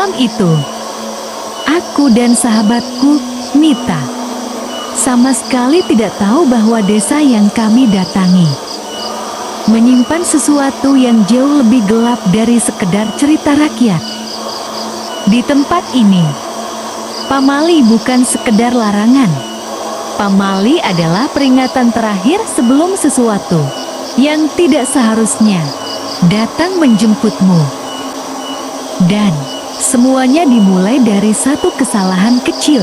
Malam itu, aku dan sahabatku, Mita, sama sekali tidak tahu bahwa desa yang kami datangi menyimpan sesuatu yang jauh lebih gelap dari sekedar cerita rakyat. Di tempat ini, pamali bukan sekedar larangan. Pamali adalah peringatan terakhir sebelum sesuatu yang tidak seharusnya datang menjemputmu. Dan semuanya dimulai dari satu kesalahan kecil.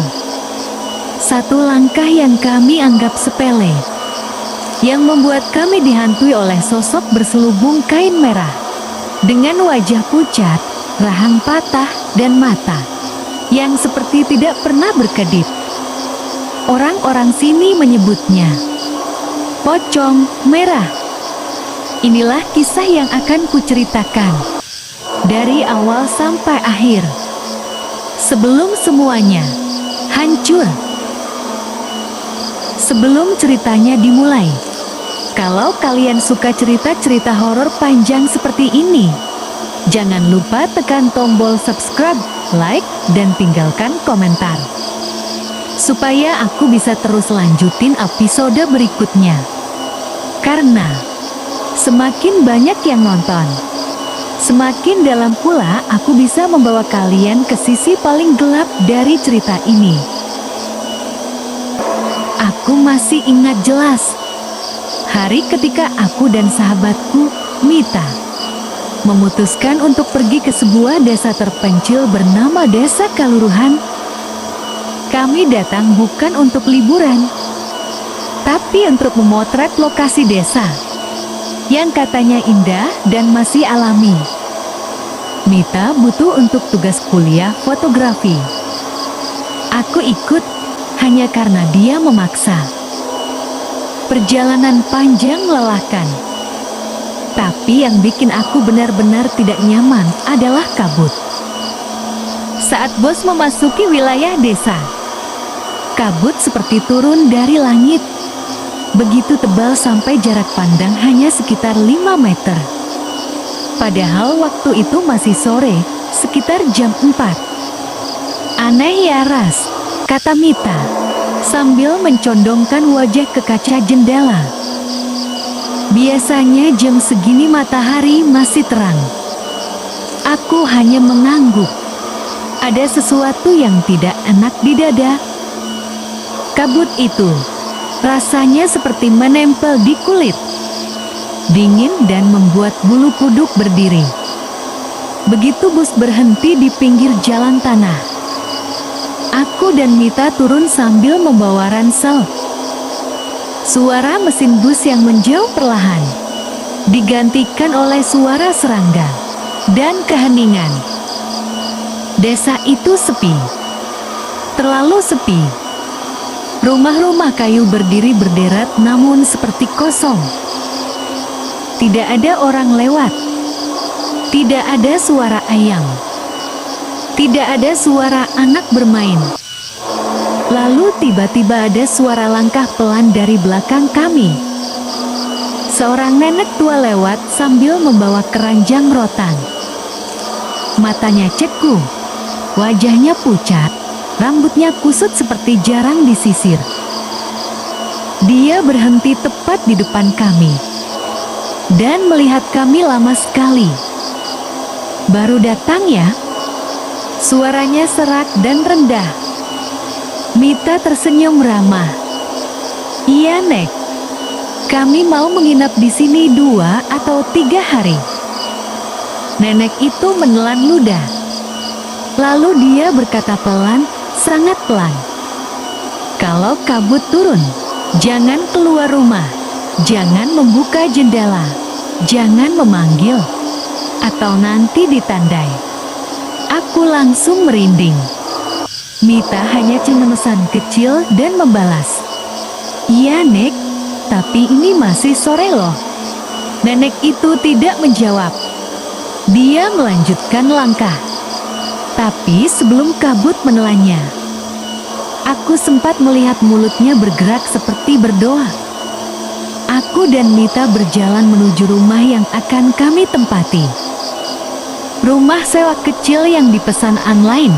Satu langkah yang kami anggap sepele, yang membuat kami dihantui oleh sosok berselubung kain merah, dengan wajah pucat, rahang patah, dan mata yang seperti tidak pernah berkedip. Orang-orang sini menyebutnya pocong merah. Inilah kisah yang akan kuceritakan dari awal sampai akhir, sebelum semuanya hancur. Sebelum ceritanya dimulai, kalau kalian suka cerita-cerita horor panjang seperti ini, jangan lupa tekan tombol subscribe, like, dan tinggalkan komentar, supaya aku bisa terus lanjutin episode berikutnya. Karena semakin banyak yang nonton, semakin dalam pula aku bisa membawa kalian ke sisi paling gelap dari cerita ini. Aku masih ingat jelas hari ketika aku dan sahabatku, Mita, memutuskan untuk pergi ke sebuah desa terpencil bernama Desa Kaluruhan. Kami datang bukan untuk liburan, tapi untuk memotret lokasi desa yang katanya indah dan masih alami. Mita butuh untuk tugas kuliah fotografi. Aku ikut hanya karena dia memaksa. Perjalanan panjang melelahkan, tapi yang bikin aku benar-benar tidak nyaman adalah kabut. Saat bos memasuki wilayah desa, kabut seperti turun dari langit, begitu tebal sampai jarak pandang hanya sekitar 5 meter. Padahal waktu itu masih sore, sekitar jam 4. Aneh ya Ras, kata Mita, sambil mencondongkan wajah ke kaca jendela. Biasanya jam segini matahari masih terang. Aku hanya mengangguk. Ada sesuatu yang tidak enak di dada. Kabut itu rasanya seperti menempel di kulit, dingin dan membuat bulu kuduk berdiri. Begitu bus berhenti di pinggir jalan tanah, aku dan Mita turun sambil membawa ransel. Suara mesin bus yang menjauh perlahan digantikan oleh suara serangga dan keheningan. Desa itu sepi, terlalu sepi. Rumah-rumah kayu berdiri berderet namun seperti kosong. Tidak ada orang lewat. Tidak ada suara ayam. Tidak ada suara anak bermain. Lalu tiba-tiba ada suara langkah pelan dari belakang kami. Seorang nenek tua lewat sambil membawa keranjang rotan. Matanya ceku, wajahnya pucat, rambutnya kusut seperti jarang disisir. Dia berhenti tepat di depan kami dan melihat kami lama sekali. Baru datang ya? Suaranya serak dan rendah. Mita tersenyum ramah. Iya, Nek. Kami mau menginap di sini 2 atau 3 hari. Nenek itu menelan ludah. Lalu dia berkata pelan, sangat pelan. Kalau kabut turun, jangan keluar rumah. Jangan membuka jendela. Jangan memanggil. Atau nanti ditandai. Aku langsung merinding. Mita hanya cengemesan kecil dan membalas, "Iya, Nek, tapi ini masih sore loh." Nenek itu tidak menjawab. Dia melanjutkan langkah. Tapi sebelum kabut menelannya, aku sempat melihat mulutnya bergerak seperti berdoa. Aku dan Mita berjalan menuju rumah yang akan kami tempati. Rumah sewa kecil yang dipesan online.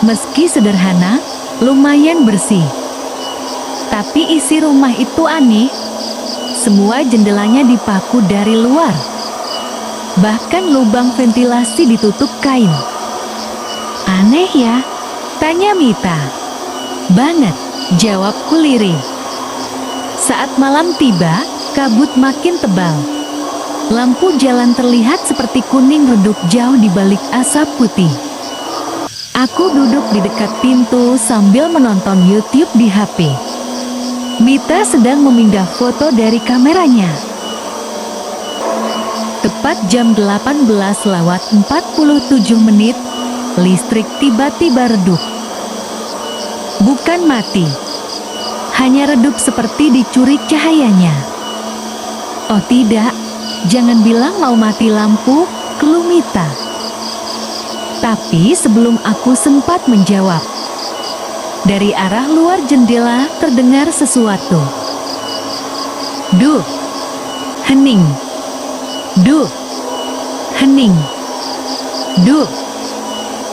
Meski sederhana, lumayan bersih. Tapi isi rumah itu aneh. Semua jendelanya dipaku dari luar. Bahkan lubang ventilasi ditutup kain. Aneh ya? Tanya Mita. Banget, jawabku lirih. Saat malam tiba, kabut makin tebal. Lampu jalan terlihat seperti kuning redup jauh di balik asap putih. Aku duduk di dekat pintu sambil menonton YouTube di HP. Mita sedang memindah foto dari kameranya. Tepat jam 18:47, listrik tiba-tiba redup. Bukan mati, hanya redup seperti dicuri cahayanya. Oh tidak, jangan bilang mau mati lampu, keluh Mita. Tapi sebelum aku sempat menjawab, dari arah luar jendela terdengar sesuatu. Duh, hening. Duh, hening. Duh.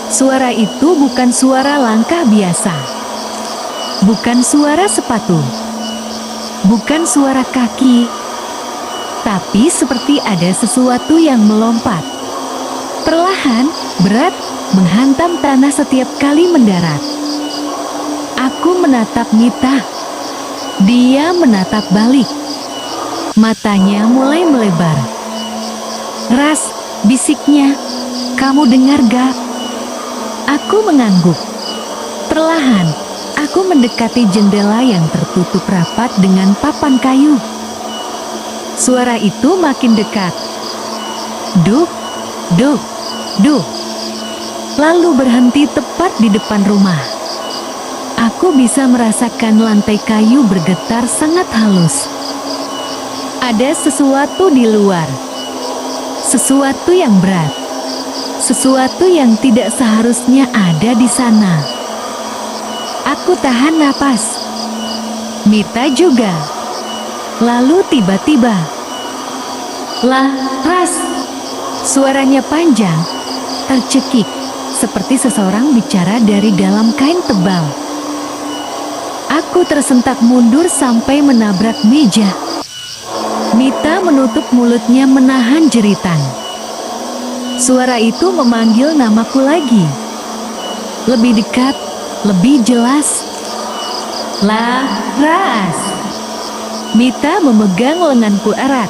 Suara itu bukan suara langkah biasa. Bukan suara sepatu. Bukan suara kaki. Tapi seperti ada sesuatu yang melompat. Perlahan, berat, menghantam tanah setiap kali mendarat. Aku menatap Mita. Dia menatap balik. Matanya mulai melebar. Ras, bisiknya. Kamu dengar gak? Aku mengangguk. Perlahan, aku mendekati jendela yang tertutup rapat dengan papan kayu. Suara itu makin dekat. Duh, duh, duh. Lalu berhenti tepat di depan rumah. Aku bisa merasakan lantai kayu bergetar sangat halus. Ada sesuatu di luar. Sesuatu yang berat. Sesuatu yang tidak seharusnya ada di sana. Aku tahan napas. Mita juga. Lalu tiba-tiba, Ras. Suaranya panjang, tercekik, seperti seseorang bicara dari dalam kain tebal. Aku tersentak mundur sampai menabrak meja. Mita menutup mulutnya menahan jeritan. Suara itu memanggil namaku lagi. Lebih dekat, lebih jelas. Ras. Mita memegang lenganku erat.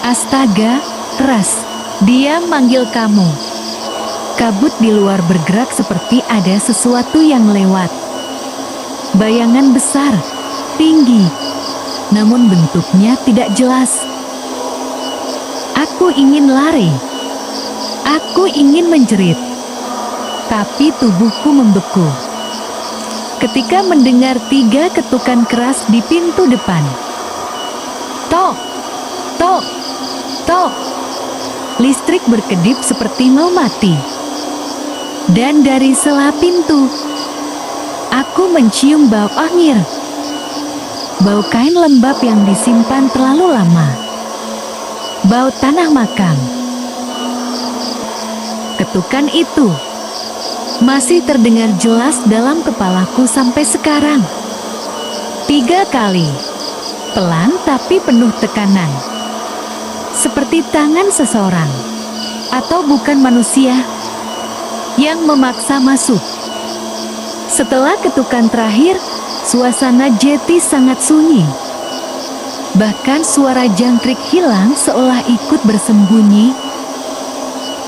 Astaga, Ras, dia manggil kamu. Kabut di luar bergerak seperti ada sesuatu yang lewat. Bayangan besar, tinggi, namun bentuknya tidak jelas. Aku ingin lari. Aku ingin menjerit. Tapi tubuhku membeku. Ketika mendengar 3 ketukan keras di pintu depan. Tok, tok, tok. Listrik berkedip seperti mau mati. Dan dari sela pintu, aku mencium bau angin. Bau kain lembab yang disimpan terlalu lama. Bau tanah makam. Ketukan itu masih terdengar jelas dalam kepalaku sampai sekarang. 3 kali. Pelan tapi penuh tekanan. Seperti tangan seseorang. Atau bukan manusia yang memaksa masuk. Setelah ketukan terakhir, suasana jeti sangat sunyi. Bahkan suara jangkrik hilang seolah ikut bersembunyi.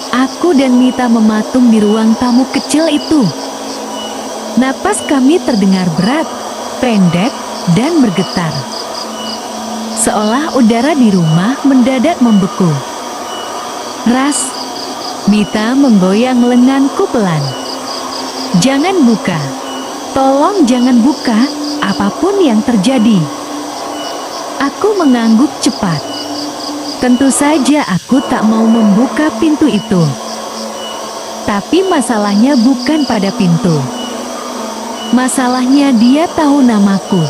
Aku dan Mita mematung di ruang tamu kecil itu. Napas kami terdengar berat, pendek, dan bergetar. Seolah udara di rumah mendadak membeku. Ras, Mita menggoyang lenganku pelan. Jangan buka. Tolong jangan buka, apapun yang terjadi. Aku mengangguk cepat. Tentu saja aku tak mau membuka pintu itu. Tapi masalahnya bukan pada pintu. Masalahnya dia tahu namaku.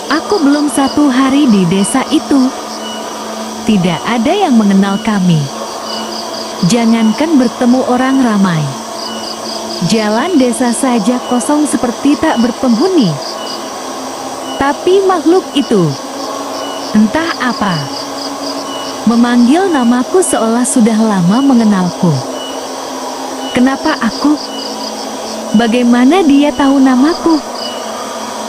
Aku belum 1 hari di desa itu. Tidak ada yang mengenal kami. Jangankan bertemu orang ramai, jalan desa saja kosong seperti tak berpenghuni. Tapi makhluk itu, entah apa, memanggil namaku seolah sudah lama mengenalku. Kenapa aku? Bagaimana dia tahu namaku?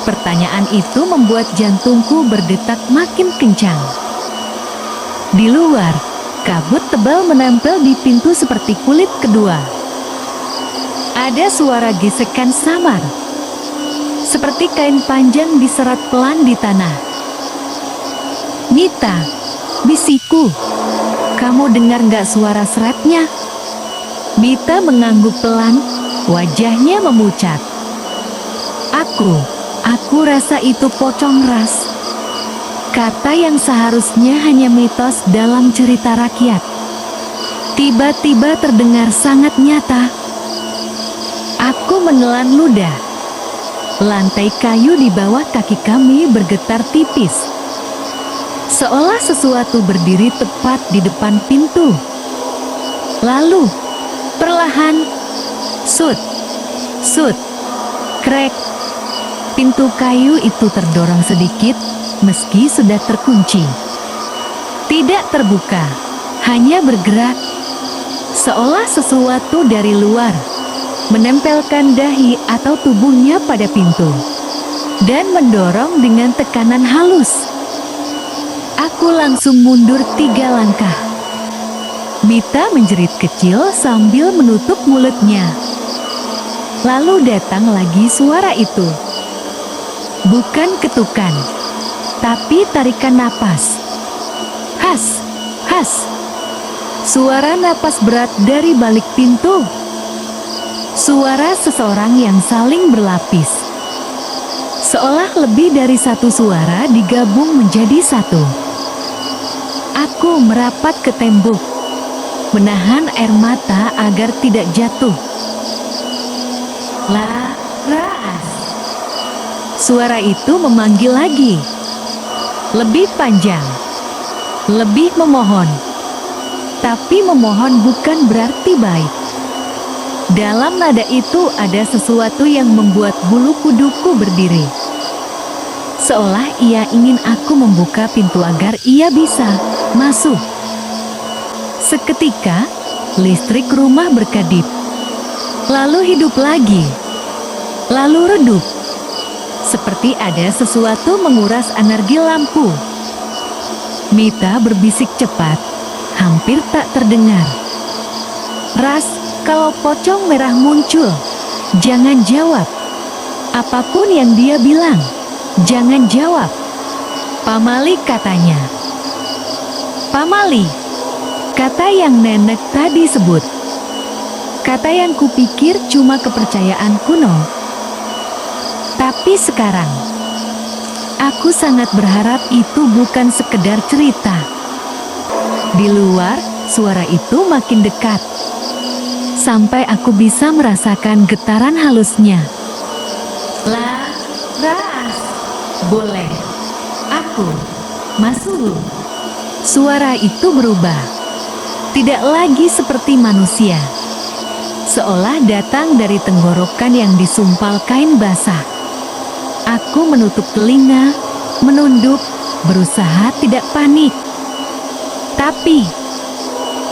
Pertanyaan itu membuat jantungku berdetak makin kencang. Di luar, kabut tebal menempel di pintu seperti kulit kedua. Ada suara gesekan samar, seperti kain panjang diserat pelan di tanah. "Mita," bisikku, "kamu dengar nggak suara seretnya?" Mita mengangguk pelan, wajahnya memucat. Aku rasa itu pocong ras. Kata yang seharusnya hanya mitos dalam cerita rakyat, tiba-tiba terdengar sangat nyata. Aku menelan ludah. Lantai kayu di bawah kaki kami bergetar tipis, seolah sesuatu berdiri tepat di depan pintu. Lalu, perlahan, sut, krek. Pintu kayu itu terdorong sedikit, meski sudah terkunci. Tidak terbuka, hanya bergerak, seolah sesuatu dari luar menempelkan dahi atau tubuhnya pada pintu dan mendorong dengan tekanan halus. Aku langsung mundur 3 langkah. Mita menjerit kecil sambil menutup mulutnya. Lalu datang lagi suara itu. Bukan ketukan, tapi tarikan napas. Has, has. Suara napas berat dari balik pintu. Suara seseorang yang saling berlapis. Seolah lebih dari satu suara digabung menjadi satu. Aku merapat ke tembok, menahan air mata agar tidak jatuh. "Laras." Suara itu memanggil lagi, lebih panjang, lebih memohon. Tapi memohon bukan berarti baik. Dalam nada itu ada sesuatu yang membuat bulu kuduku berdiri. Seolah ia ingin aku membuka pintu agar ia bisa masuk. Seketika, listrik rumah berkedip. Lalu hidup lagi. Lalu redup. Seperti ada sesuatu menguras energi lampu. Mita berbisik cepat, hampir tak terdengar. "Ras, kalau pocong merah muncul, jangan jawab. Apapun yang dia bilang, jangan jawab." "Pamali," katanya. "Pamali," kata yang nenek tadi sebut. Kata yang kupikir cuma kepercayaan kuno. Tapi sekarang, aku sangat berharap itu bukan sekedar cerita. Di luar, suara itu makin dekat, sampai aku bisa merasakan getaran halusnya. "Laras, boleh aku masuk?" Suara itu berubah, tidak lagi seperti manusia, seolah datang dari tenggorokan yang disumpal kain basah. Aku menutup telinga, menunduk, berusaha tidak panik. Tapi,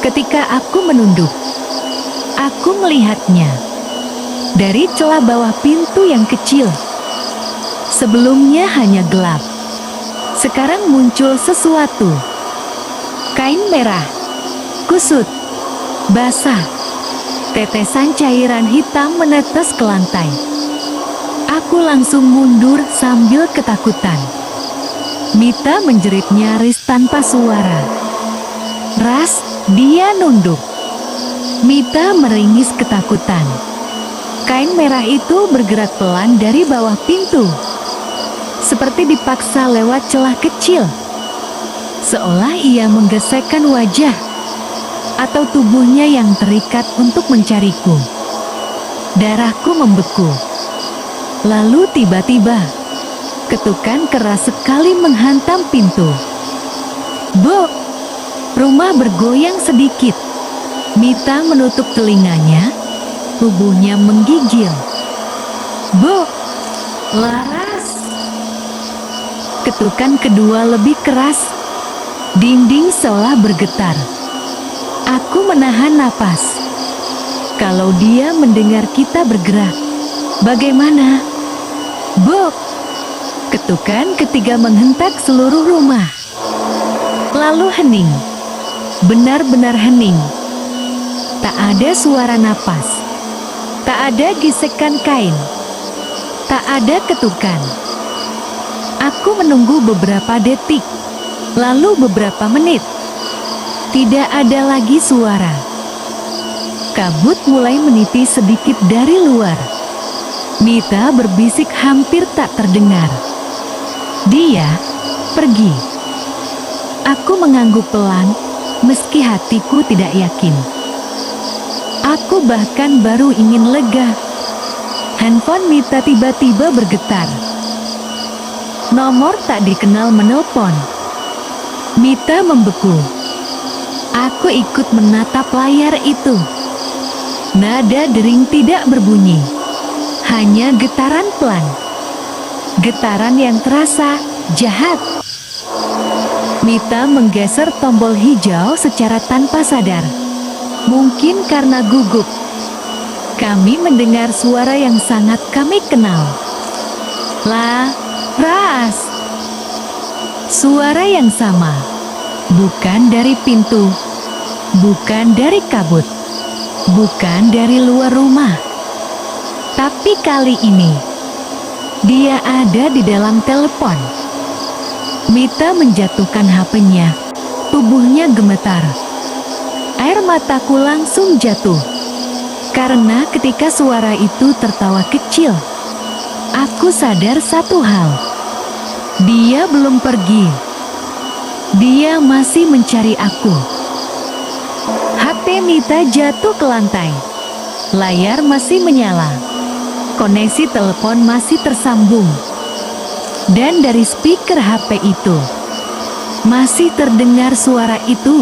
ketika aku menunduk, aku melihatnya dari celah bawah pintu yang kecil. Sebelumnya hanya gelap, sekarang muncul sesuatu. Kain merah, kusut, basah. Tetesan cairan hitam menetes ke lantai. Aku langsung mundur sambil ketakutan. Mita menjerit nyaris tanpa suara. "Ras," dia nunduk. Mita meringis ketakutan. Kain merah itu bergerak pelan dari bawah pintu, seperti dipaksa lewat celah kecil. Seolah ia menggesekkan wajah atau tubuhnya yang terikat untuk mencariku. Darahku membeku. Lalu tiba-tiba, ketukan keras sekali menghantam pintu. Bo! Rumah bergoyang sedikit. Mita menutup telinganya, tubuhnya menggigil. "Bu, Laras!" Ketukan kedua lebih keras. Dinding seolah bergetar. Aku menahan napas. Kalau dia mendengar kita bergerak, bagaimana? "Bu!" Ketukan ketiga menghentak seluruh rumah. Lalu hening. Benar-benar hening. Tak ada suara napas. Tak ada gesekan kain. Tak ada ketukan. Aku menunggu beberapa detik, lalu beberapa menit. Tidak ada lagi suara. Kabut mulai menipis sedikit dari luar. Mita berbisik hampir tak terdengar. "Dia pergi." Aku mengangguk pelan, meski hatiku tidak yakin. Aku bahkan baru ingin lega. Handphone Mita tiba-tiba bergetar. Nomor tak dikenal menelpon. Mita membeku. Aku ikut menatap layar itu. Nada dering tidak berbunyi. Hanya getaran pelan. Getaran yang terasa jahat. Mita menggeser tombol hijau secara tanpa sadar. Mungkin karena gugup. Kami mendengar suara yang sangat kami kenal. Laras. Suara yang sama. Bukan dari pintu. Bukan dari kabut. Bukan dari luar rumah. Tapi kali ini, dia ada di dalam telepon. Mita menjatuhkan HP-nya. Tubuhnya gemetar. Air mataku langsung jatuh. Karena ketika suara itu tertawa kecil, aku sadar satu hal. Dia belum pergi. Dia masih mencari aku. HP Mita jatuh ke lantai. Layar masih menyala. Koneksi telepon masih tersambung. Dan dari speaker HP itu, masih terdengar suara itu.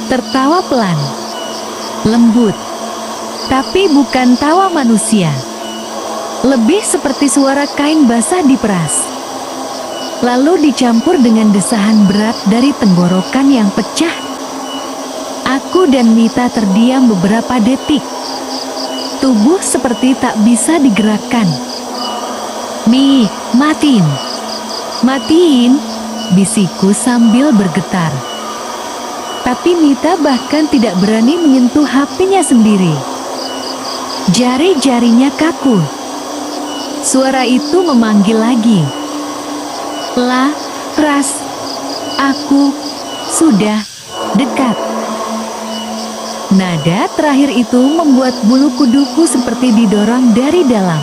Tertawa pelan. Lembut. Tapi bukan tawa manusia. Lebih seperti suara kain basah diperas. Lalu dicampur dengan desahan berat dari tenggorokan yang pecah. Aku dan Mita terdiam beberapa detik. Tubuh seperti tak bisa digerakkan. Matiin. Matiin, bisikku sambil bergetar. Tapi Mita bahkan tidak berani menyentuh HP-nya sendiri. Jari-jarinya kaku. Suara itu memanggil lagi. Laras, aku sudah dekat. Nada terakhir itu membuat bulu kuduku seperti didorong dari dalam.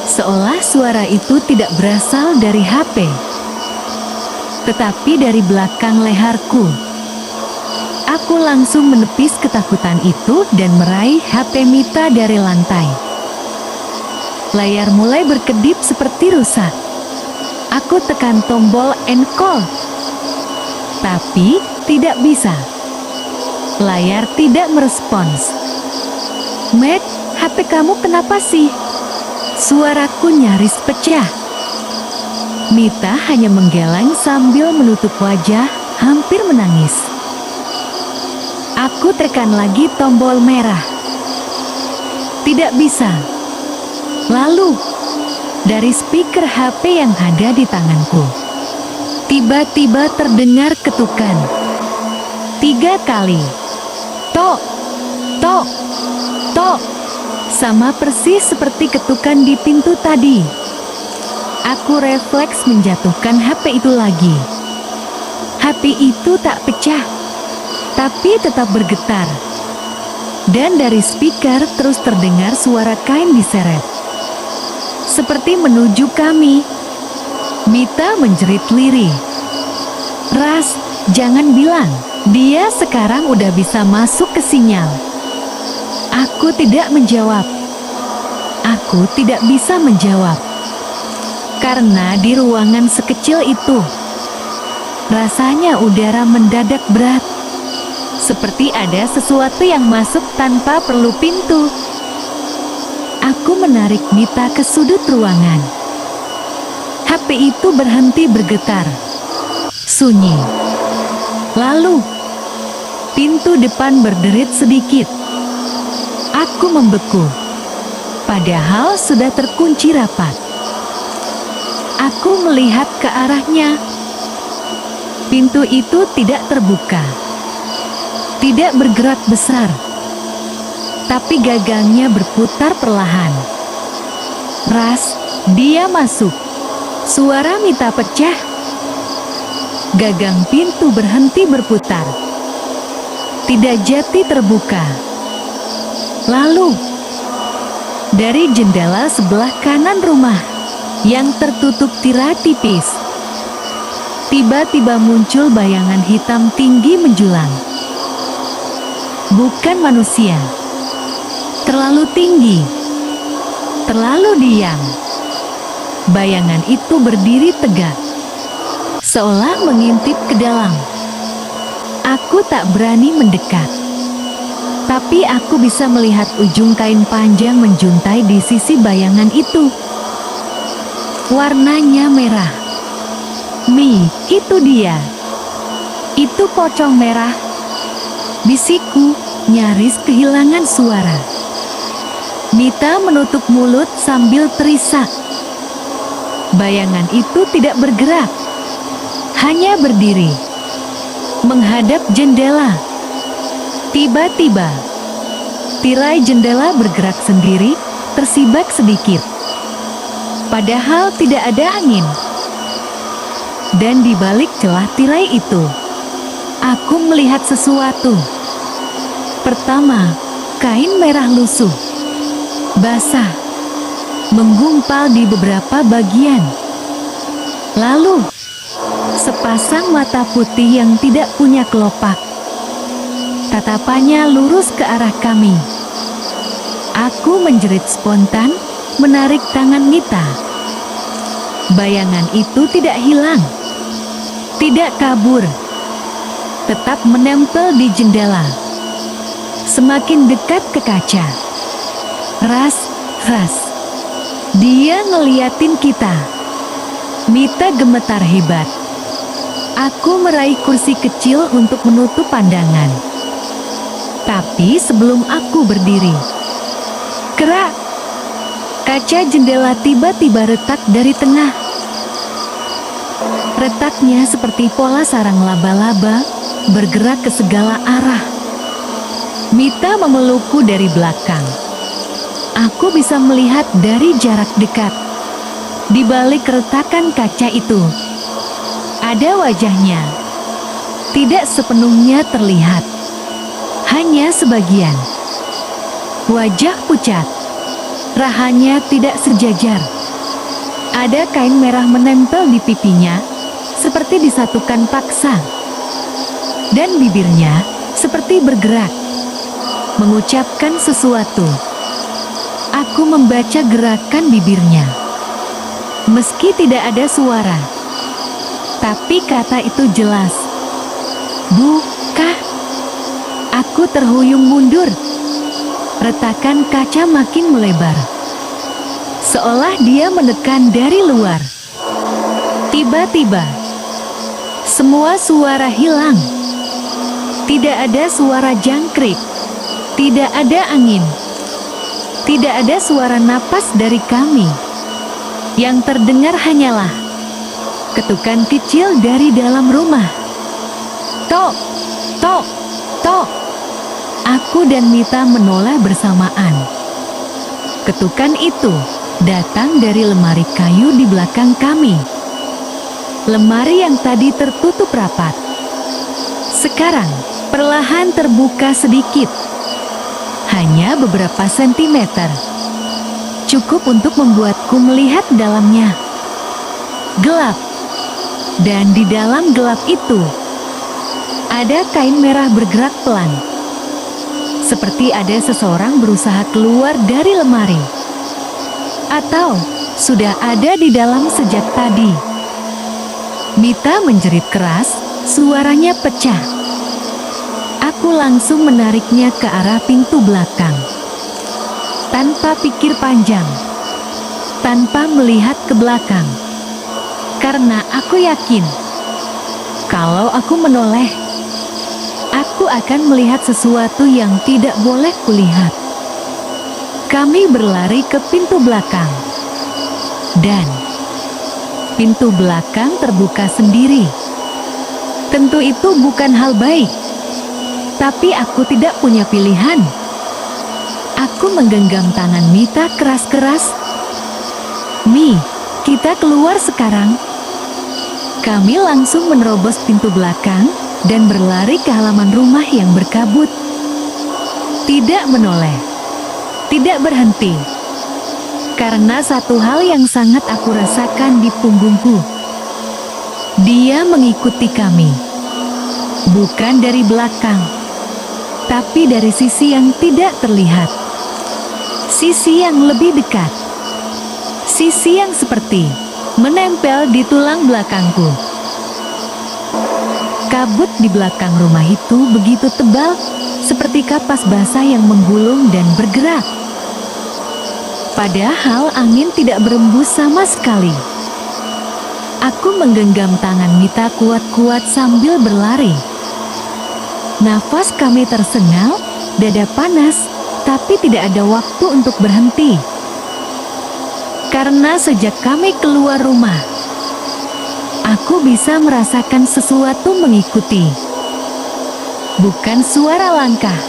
Seolah suara itu tidak berasal dari HP, tetapi dari belakang leherku. Aku langsung menepis ketakutan itu dan meraih HP Mita dari lantai. Layar mulai berkedip seperti rusak. Aku tekan tombol end call. Tapi tidak bisa. Layar tidak merespons. "Matt, HP kamu kenapa sih?" Suaraku nyaris pecah. Mita hanya menggeleng sambil menutup wajah, hampir menangis. Aku tekan lagi tombol merah. Tidak bisa. Lalu, dari speaker HP yang ada di tanganku, tiba-tiba terdengar ketukan. 3 kali. Tok, tok, tok. Sama persis seperti ketukan di pintu tadi. Aku refleks menjatuhkan HP itu lagi. HP itu tak pecah, tapi tetap bergetar. Dan dari speaker terus terdengar suara kain diseret. Seperti menuju kami. Mita menjerit lirih. "Ras, jangan bilang. Dia sekarang udah bisa masuk ke sinyal." Aku tidak menjawab. Aku tidak bisa menjawab. Karena di ruangan sekecil itu, rasanya udara mendadak berat. seperti ada sesuatu yang masuk tanpa perlu pintu. Aku menarik Mita ke sudut ruangan. HP itu berhenti bergetar. Sunyi. Lalu, pintu depan berderit sedikit. Aku membeku. Padahal sudah terkunci rapat. Aku melihat ke arahnya. Pintu itu tidak terbuka. Tidak bergerak besar. Tapi gagangnya berputar perlahan. Ras, dia masuk. Suara Mita pecah. Gagang pintu berhenti berputar. Tidak jati terbuka. Lalu, dari jendela sebelah kanan rumah yang tertutup tirai tipis, tiba-tiba muncul bayangan hitam tinggi menjulang. Bukan manusia. Terlalu tinggi. Terlalu diam. Bayangan itu berdiri tegak, seolah mengintip ke dalam. Aku tak berani mendekat. Tapi aku bisa melihat ujung kain panjang menjuntai di sisi bayangan itu. Warnanya merah. Mi, itu dia. Itu pocong merah. Bisikku, nyaris kehilangan suara. Mita menutup mulut sambil terisak. Bayangan itu tidak bergerak. Hanya berdiri. Menghadap jendela. Tiba-tiba, tirai jendela bergerak sendiri, tersibak sedikit. Padahal tidak ada angin. Dan di balik celah tirai itu, aku melihat sesuatu. Pertama, kain merah lusuh, basah, menggumpal di beberapa bagian. Lalu, sepasang mata putih yang tidak punya kelopak. Tatapannya lurus ke arah kami. Aku menjerit spontan, menarik tangan Mita. Bayangan itu tidak hilang, tidak kabur, tetap menempel di jendela. Semakin dekat ke kaca. Ras, dia ngeliatin kita. Mita gemetar hebat. Aku meraih kursi kecil untuk menutup pandangan. Tapi sebelum aku berdiri, kerak, kaca jendela tiba-tiba retak dari tengah. Retaknya seperti pola sarang laba-laba, bergerak ke segala arah. Mita memelukku dari belakang. Aku bisa melihat dari jarak dekat. Di balik retakan kaca itu, ada wajahnya. Tidak sepenuhnya terlihat. Hanya sebagian. Wajah pucat. Rahanya tidak sejajar. Ada kain merah menempel di pipinya, seperti disatukan paksa. Dan bibirnya seperti bergerak, mengucapkan sesuatu. Aku membaca gerakan bibirnya. Meski tidak ada suara, tapi kata itu jelas. Buka. Aku terhuyung mundur. Retakan kaca makin melebar. Seolah dia menekan dari luar. Tiba-tiba, semua suara hilang. Tidak ada suara jangkrik. Tidak ada angin. Tidak ada suara napas dari kami. Yang terdengar hanyalah ketukan kecil dari dalam rumah. Tok, tok, tok. Aku dan Mita menoleh bersamaan. Ketukan itu datang dari lemari kayu di belakang kami. Lemari yang tadi tertutup rapat, sekarang perlahan terbuka sedikit. Hanya beberapa sentimeter. Cukup untuk membuatku melihat dalamnya. Gelap. Dan di dalam gelap itu, ada kain merah bergerak pelan. Seperti ada seseorang berusaha keluar dari lemari. Atau sudah ada di dalam sejak tadi. Mita menjerit keras, suaranya pecah. Aku Aku langsung menariknya ke arah pintu belakang. Tanpa pikir panjang, tanpa melihat ke belakang. Karena aku yakin, kalau aku menoleh, aku akan melihat sesuatu yang tidak boleh kulihat. Kami berlari ke pintu belakang. Dan pintu belakang terbuka sendiri. Tentu itu bukan hal baik. Tapi aku tidak punya pilihan. Aku menggenggam tangan Mita keras-keras. "Mi, kita keluar sekarang." Kami langsung menerobos pintu belakang dan berlari ke halaman rumah yang berkabut. Tidak menoleh, tidak berhenti. Karena satu hal yang sangat aku rasakan di punggungku. Dia mengikuti kami. Bukan dari belakang, tapi dari sisi yang tidak terlihat. Sisi yang lebih dekat. Sisi yang seperti menempel di tulang belakangku. Kabut di belakang rumah itu begitu tebal, seperti kapas basah yang menggulung dan bergerak. Padahal angin tidak berembus sama sekali. Aku menggenggam tangan Mita kuat-kuat sambil berlari. Nafas kami tersengal, dada panas, tapi tidak ada waktu untuk berhenti. Karena sejak kami keluar rumah, aku bisa merasakan sesuatu mengikuti. Bukan suara langkah,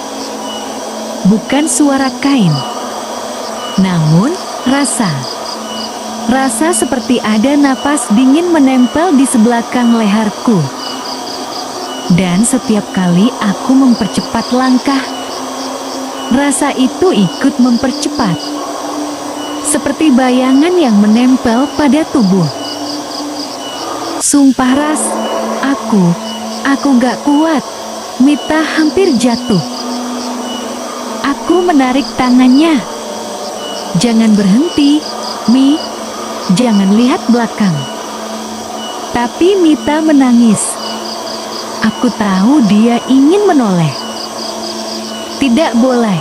bukan suara kain, namun rasa. Rasa seperti ada napas dingin menempel di sebelakang leherku. Dan setiap kali aku mempercepat langkah, rasa itu ikut mempercepat. Seperti bayangan yang menempel pada tubuh. Sumpah Ras, aku gak kuat. Mita hampir jatuh. Aku menarik tangannya. "Jangan berhenti, Mi. Jangan lihat belakang." Tapi Mita menangis. Aku tahu dia ingin menoleh. Tidak boleh.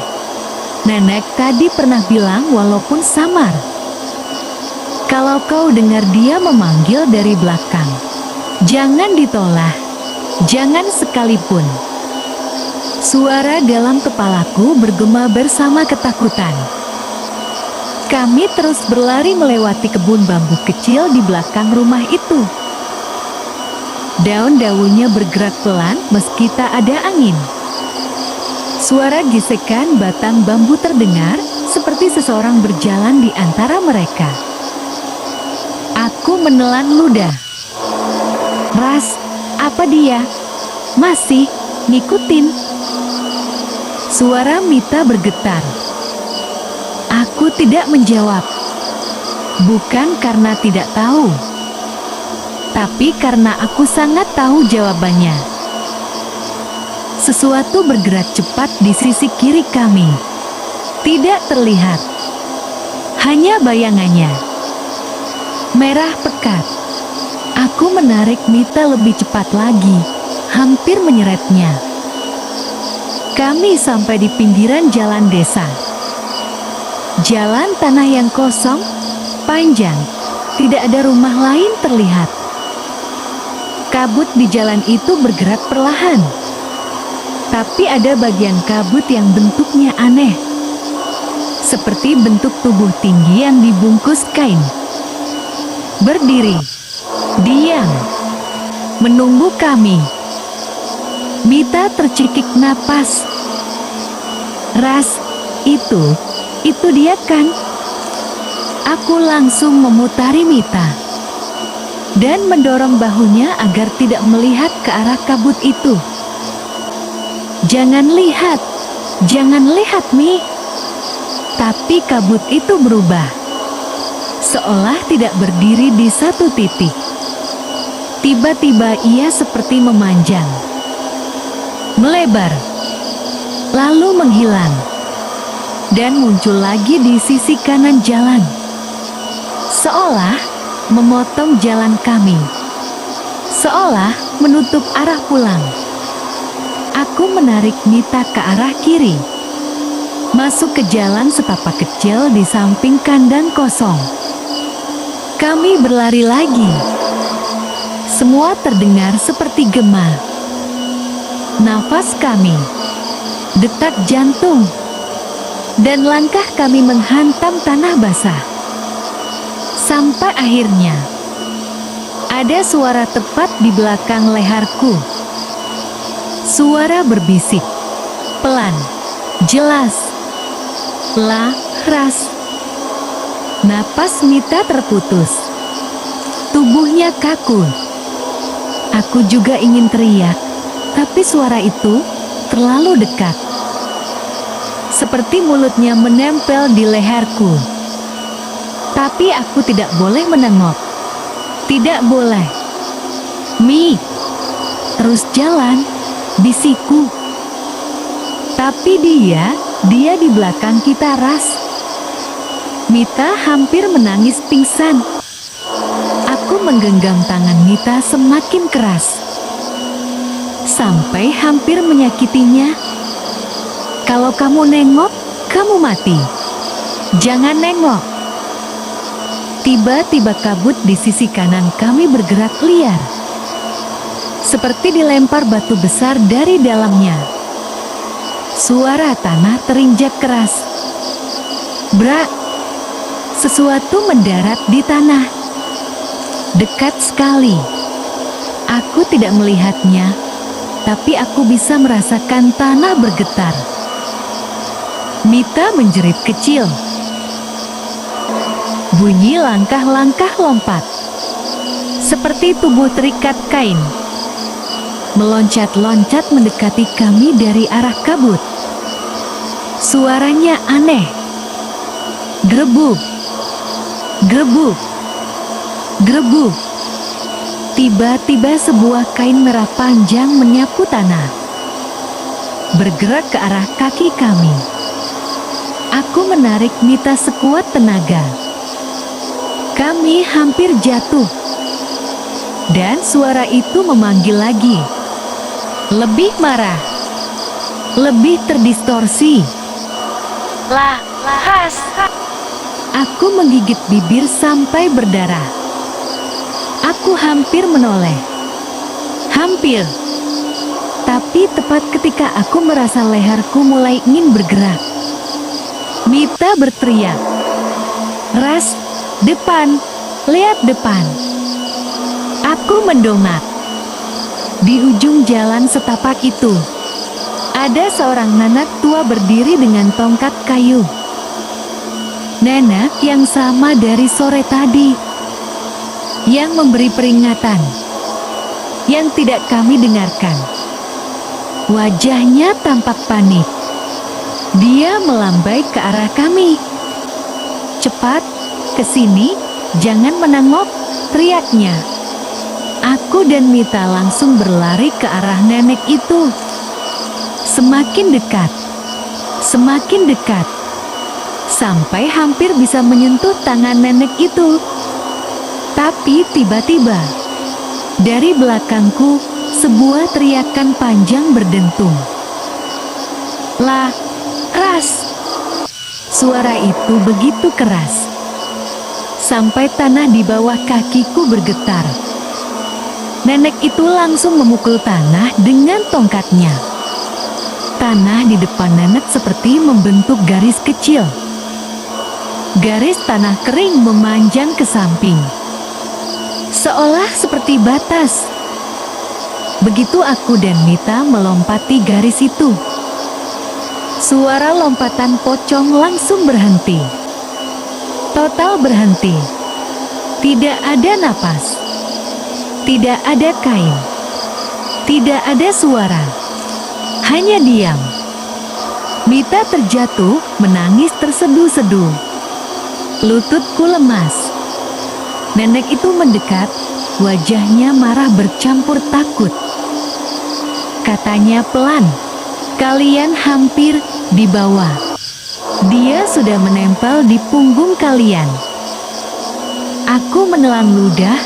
Nenek tadi pernah bilang walaupun samar. Kalau kau dengar dia memanggil dari belakang, jangan ditolak. Jangan sekalipun. Suara dalam kepalaku bergema bersama ketakutan. Kami terus berlari melewati kebun bambu kecil di belakang rumah itu. Daun-daunnya bergerak pelan meski tak ada angin. Suara gesekan batang bambu terdengar seperti seseorang berjalan di antara mereka. Aku menelan ludah. "Ras, apa dia? Masih ngikutin?" Suara Mita bergetar. Aku tidak menjawab. Bukan karena tidak tahu, tapi karena aku sangat tahu jawabannya. Sesuatu bergerak cepat di sisi kiri kami. Tidak terlihat. Hanya bayangannya. Merah pekat. Aku menarik Mita lebih cepat lagi, hampir menyeretnya. Kami sampai di pinggiran jalan desa. Jalan tanah yang kosong, panjang, tidak ada rumah lain terlihat. Kabut di jalan itu bergerak perlahan. Tapi ada bagian kabut yang bentuknya aneh. Seperti bentuk tubuh tinggi yang dibungkus kain. Berdiri. Diam. Menunggu kami. Mita tercikik napas. "Ras, itu dia kan?" Aku langsung memutari Mita dan mendorong bahunya agar tidak melihat ke arah kabut itu. Jangan lihat, Mi." Tapi kabut itu berubah. Seolah tidak berdiri di satu titik. Tiba-tiba ia seperti memanjang. Melebar. Lalu menghilang. Dan muncul lagi di sisi kanan jalan. Seolah memotong jalan kami. Seolah menutup arah pulang. Aku menarik Mita ke arah kiri, masuk ke jalan setapak kecil di samping kandang kosong. Kami berlari lagi. Semua terdengar seperti gema. Nafas kami, detak jantung, dan langkah kami menghantam tanah basah. Sampai akhirnya, ada suara tepat di belakang leherku. Suara berbisik, pelan, jelas. La, ras. Napas Mita terputus. Tubuhnya kaku. Aku juga ingin teriak, tapi suara itu terlalu dekat. Seperti mulutnya menempel di leherku. Tapi aku tidak boleh menengok. Tidak boleh. Mi, terus jalan, bisikku. Tapi dia di belakang kita, Ras. Mita hampir menangis pingsan. Aku menggenggam tangan Mita semakin keras, sampai hampir menyakitinya. Kalau kamu nengok, kamu mati. Jangan nengok. Tiba-tiba kabut di sisi kanan kami bergerak liar, seperti dilempar batu besar dari dalamnya. Suara tanah terinjak keras. Brak! Sesuatu mendarat di tanah. Dekat sekali. Aku tidak melihatnya, tapi aku bisa merasakan tanah bergetar. Mita menjerit kecil. Bunyi langkah-langkah lompat, seperti tubuh terikat kain. Meloncat-loncat mendekati kami dari arah kabut. Suaranya aneh. Grebuk, grebuk, grebuk. Tiba-tiba sebuah kain merah panjang menyapu tanah, bergerak ke arah kaki kami. Aku menarik Mita sekuat tenaga. Kami hampir jatuh. Dan suara itu memanggil lagi. Lebih marah, lebih terdistorsi. Ras. Aku menggigit bibir sampai berdarah. Aku hampir menoleh. Hampir. Tapi tepat ketika aku merasa leherku mulai ingin bergerak, Mita berteriak. Ras, depan, lihat depan. Aku mendongak. Di ujung jalan setapak itu, ada seorang nenek tua berdiri dengan tongkat kayu. Nenek yang sama dari sore tadi, yang memberi peringatan, yang tidak kami dengarkan. Wajahnya tampak panik. Dia melambai ke arah kami. Cepat, ke sini, jangan menengok, teriaknya. Aku dan Mita langsung berlari ke arah nenek itu. Semakin dekat, sampai hampir bisa menyentuh tangan nenek itu. Tapi tiba-tiba, dari belakangku, sebuah teriakan panjang berdentum. Ras! Suara itu begitu keras, sampai tanah di bawah kakiku bergetar. Nenek itu langsung memukul tanah dengan tongkatnya. Tanah di depan nenek seperti membentuk garis kecil. Garis tanah kering memanjang ke samping, seolah seperti batas. Begitu aku dan Mita melompati garis itu, suara lompatan pocong langsung berhenti. Total berhenti. Tidak ada napas. Tidak ada kain. Tidak ada suara. Hanya diam. Mita terjatuh, menangis terseduh-seduh. Lututku lemas. Nenek itu mendekat, wajahnya marah bercampur takut. Katanya pelan, "Kalian hampir di bawah. Dia sudah menempel di punggung kalian." Aku menelan ludah,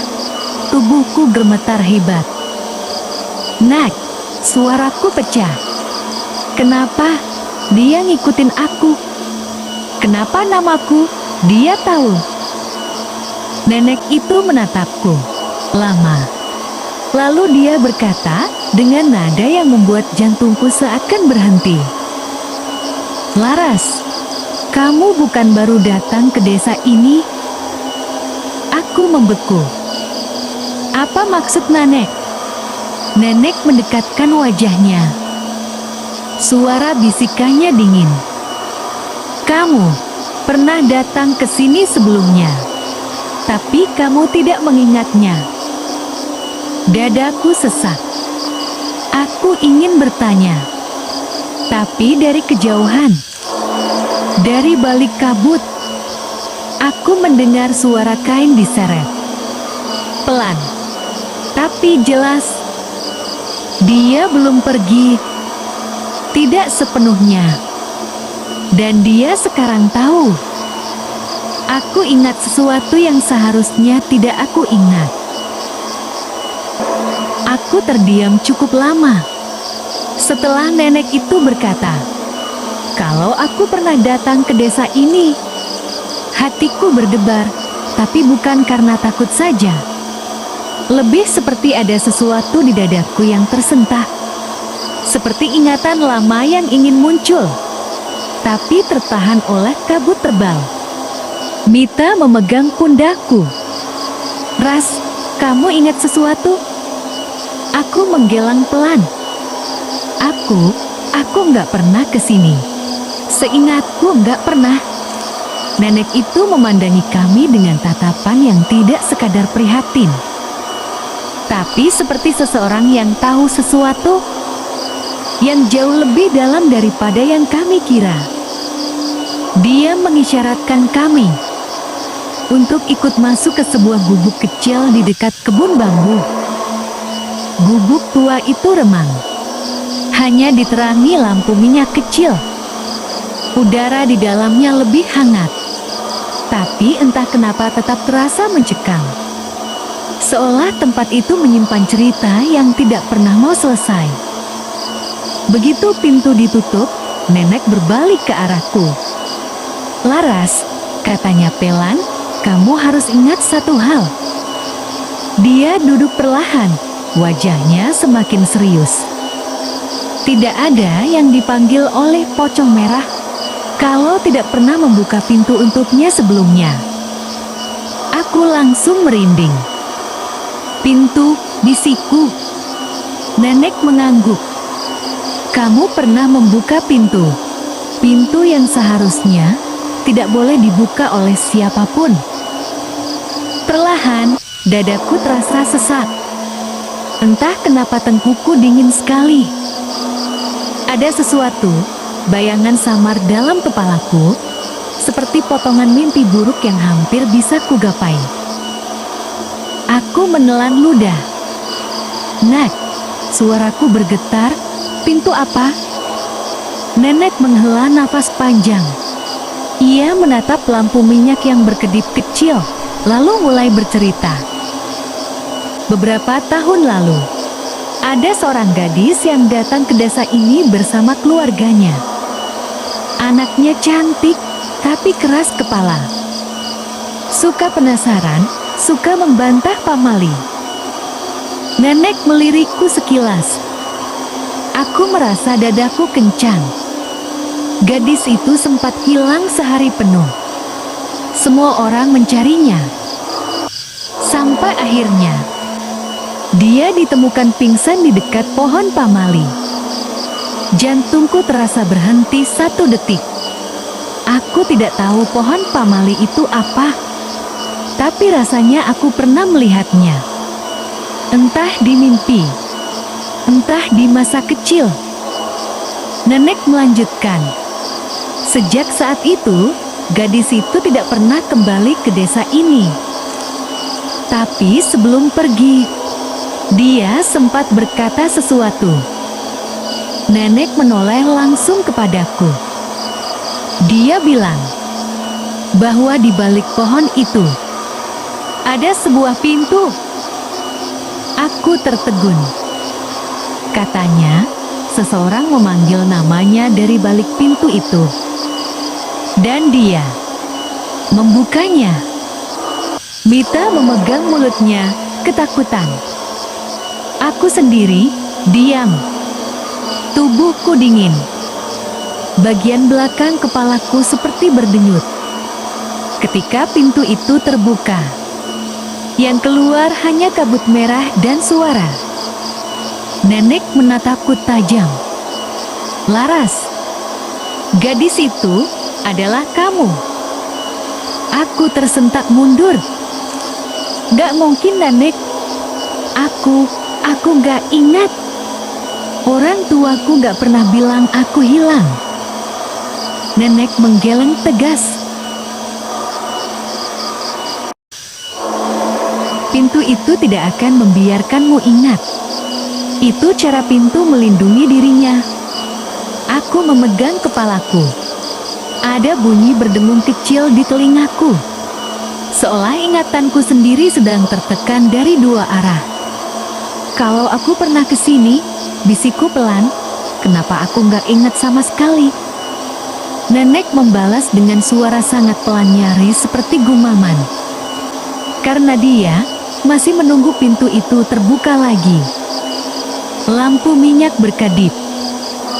tubuhku gemetar hebat. Nak, Suaraku pecah. Kenapa dia ngikutin aku? Kenapa namaku dia tahu? Nenek itu menatapku lama. Lalu dia berkata dengan nada yang membuat jantungku seakan berhenti. Laras, kamu bukan baru datang ke desa ini? Aku membeku. Apa maksud Nenek? Nenek mendekatkan wajahnya. Suara bisikannya dingin. Kamu pernah datang ke sini sebelumnya, tapi kamu tidak mengingatnya. Dadaku sesak. Aku ingin bertanya, tapi dari kejauhan, dari balik kabut, aku mendengar suara kain diseret. Pelan, tapi jelas. Dia belum pergi. Tidak sepenuhnya. Dan dia sekarang tahu. Aku ingat sesuatu yang seharusnya tidak aku ingat. Aku terdiam cukup lama. Setelah nenek itu berkata, kalau aku pernah datang ke desa ini, hatiku berdebar, tapi bukan karena takut saja. Lebih seperti ada sesuatu di dadaku yang tersentak. Seperti ingatan lama yang ingin muncul, tapi tertahan oleh kabut tebal. Mita memegang pundakku. Ras, kamu ingat sesuatu? Aku menggelang pelan. Aku nggak pernah ke sini. Seingatku nggak pernah. Nenek itu memandangi kami dengan tatapan yang tidak sekadar prihatin, tapi seperti seseorang yang tahu sesuatu yang jauh lebih dalam daripada yang kami kira. Dia mengisyaratkan kami untuk ikut masuk ke sebuah gubuk kecil di dekat kebun bambu. Gubuk tua itu remang, hanya diterangi lampu minyak kecil. Udara di dalamnya lebih hangat, tapi entah kenapa tetap terasa mencekam. Seolah tempat itu menyimpan cerita yang tidak pernah mau selesai. Begitu pintu ditutup, nenek berbalik ke arahku. Laras, katanya pelan, kamu harus ingat satu hal. Dia duduk perlahan, wajahnya semakin serius. Tidak ada yang dipanggil oleh pocong merah kalau tidak pernah membuka pintu untuknya sebelumnya. Aku langsung merinding. Pintu, bisikku. Nenek mengangguk. Kamu pernah membuka pintu. Pintu yang seharusnya tidak boleh dibuka oleh siapapun. Perlahan, dadaku terasa sesak. Entah kenapa tengkuku dingin sekali. Ada sesuatu, bayangan samar dalam kepalaku, seperti potongan mimpi buruk yang hampir bisa kugapai. Aku menelan ludah. Nak, suaraku bergetar. Pintu apa? Nenek menghela nafas panjang. Ia menatap lampu minyak yang berkedip kecil, lalu mulai bercerita. Beberapa tahun lalu, ada seorang gadis yang datang ke desa ini bersama keluarganya. Anaknya cantik, tapi keras kepala. Suka penasaran, suka membantah pamali. Nenek melirikku sekilas. Aku merasa dadaku kencang. Gadis itu sempat hilang sehari penuh. Semua orang mencarinya. Sampai akhirnya, dia ditemukan pingsan di dekat pohon pamali. Jantungku terasa berhenti 1 detik. Aku tidak tahu pohon pamali itu apa, tapi rasanya aku pernah melihatnya. Entah di mimpi, entah di masa kecil. Nenek melanjutkan. Sejak saat itu, gadis itu tidak pernah kembali ke desa ini. Tapi sebelum pergi, dia sempat berkata sesuatu. Nenek menoleh langsung kepadaku. Dia bilang bahwa di balik pohon itu ada sebuah pintu. Aku tertegun. Katanya, seseorang memanggil namanya dari balik pintu itu. Dan dia membukanya. Mita memegang mulutnya, ketakutan. Aku sendiri, diam. Tubuhku dingin. Bagian belakang kepalaku seperti berdenyut. Ketika pintu itu terbuka, yang keluar hanya kabut merah dan suara. Nenek menatapku tajam. Laras, gadis itu adalah kamu. Aku tersentak mundur. Gak mungkin, Nenek. Aku gak ingat. Orang tuaku gak pernah bilang aku hilang. Nenek menggeleng tegas. Pintu itu tidak akan membiarkanmu ingat. Itu cara pintu melindungi dirinya. Aku memegang kepalaku. Ada bunyi berdengung kecil di telingaku. Seolah ingatanku sendiri sedang tertekan dari dua arah. Kalau aku pernah ke sini, bisikku pelan, kenapa aku nggak ingat sama sekali? Nenek membalas dengan suara sangat pelan nyaris seperti gumaman. Karena dia masih menunggu pintu itu terbuka lagi. Lampu minyak berkedip.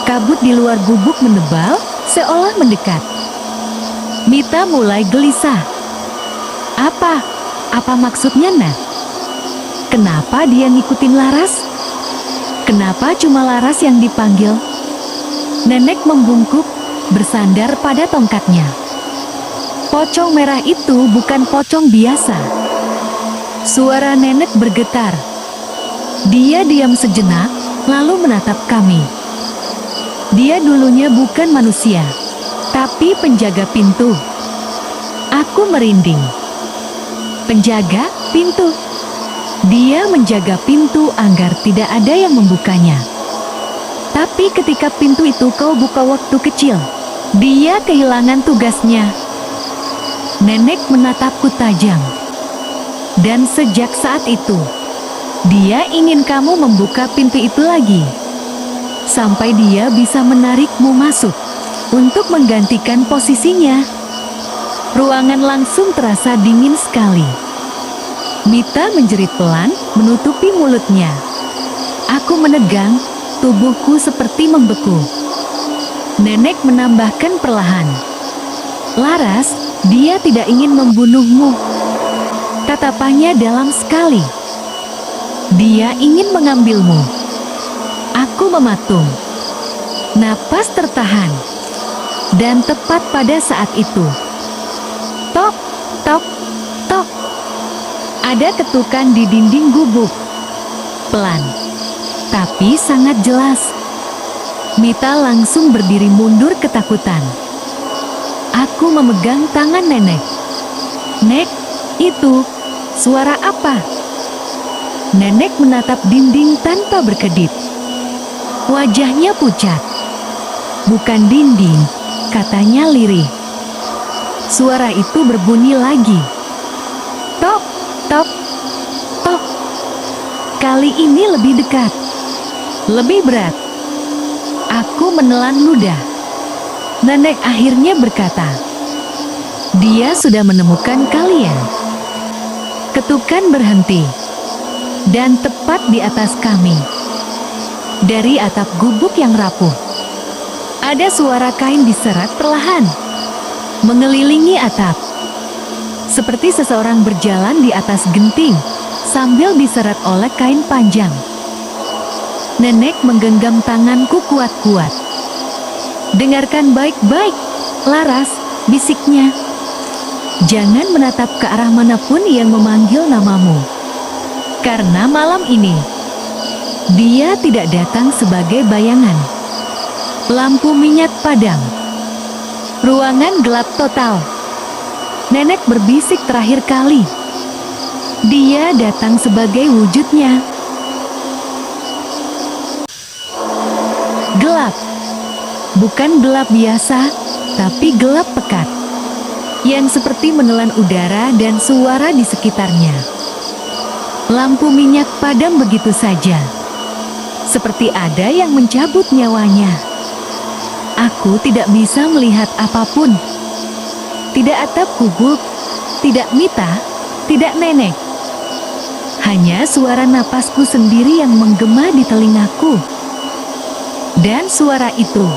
Kabut di luar gubuk menebal, seolah mendekat. Mita mulai gelisah. Apa maksudnya, Nak? Kenapa dia ngikutin Laras? Kenapa cuma Laras yang dipanggil? Nenek membungkuk, bersandar pada tongkatnya. Pocong merah itu bukan pocong biasa. Suara nenek bergetar. Dia diam sejenak, lalu menatap kami. Dia dulunya bukan manusia, tapi penjaga pintu. Aku merinding. Penjaga pintu. Dia menjaga pintu agar tidak ada yang membukanya. Tapi ketika pintu itu kau buka waktu kecil, dia kehilangan tugasnya. Nenek menatapku tajam. Dan sejak saat itu, dia ingin kamu membuka pintu itu lagi. Sampai dia bisa menarikmu masuk untuk menggantikan posisinya. Ruangan langsung terasa dingin sekali. Mita menjerit pelan, menutupi mulutnya. Aku menegang, tubuhku seperti membeku. Nenek menambahkan perlahan. Laras, dia tidak ingin membunuhmu. Tatapannya dalam sekali. Dia ingin mengambilmu. Aku mematung. Napas tertahan. Dan tepat pada saat itu. Tok, tok, tok. Ada ketukan di dinding gubuk. Pelan. Tapi sangat jelas. Mita langsung berdiri mundur ketakutan. Aku memegang tangan nenek. Nek, itu suara apa? Nenek menatap dinding tanpa berkedip. Wajahnya pucat. Bukan dinding, katanya lirih. Suara itu berbunyi lagi. Tok, tok, tok. Kali ini lebih dekat. Lebih berat. Aku menelan ludah. Nenek akhirnya berkata, dia sudah menemukan kalian. Ketukan berhenti. Dan tepat di atas kami. Dari atap gubuk yang rapuh. Ada suara kain diserat perlahan. Mengelilingi atap. Seperti seseorang berjalan di atas genting, sambil diserat oleh kain panjang. Nenek menggenggam tanganku kuat-kuat. Dengarkan baik-baik, Laras, bisiknya. Jangan menatap ke arah manapun yang memanggil namamu. Karena malam ini, dia tidak datang sebagai bayangan. Lampu minyak padam. Ruangan gelap total. Nenek berbisik terakhir kali. Dia datang sebagai wujudnya. Gelap. Bukan gelap biasa, tapi gelap pekat. Yang seperti menelan udara dan suara di sekitarnya. Lampu minyak padam begitu saja. seperti ada yang mencabut nyawanya. Aku tidak bisa melihat apapun. Tidak atap gubuk, tidak Mita, tidak nenek. Hanya suara napasku sendiri yang menggema di telingaku. Dan suara itu,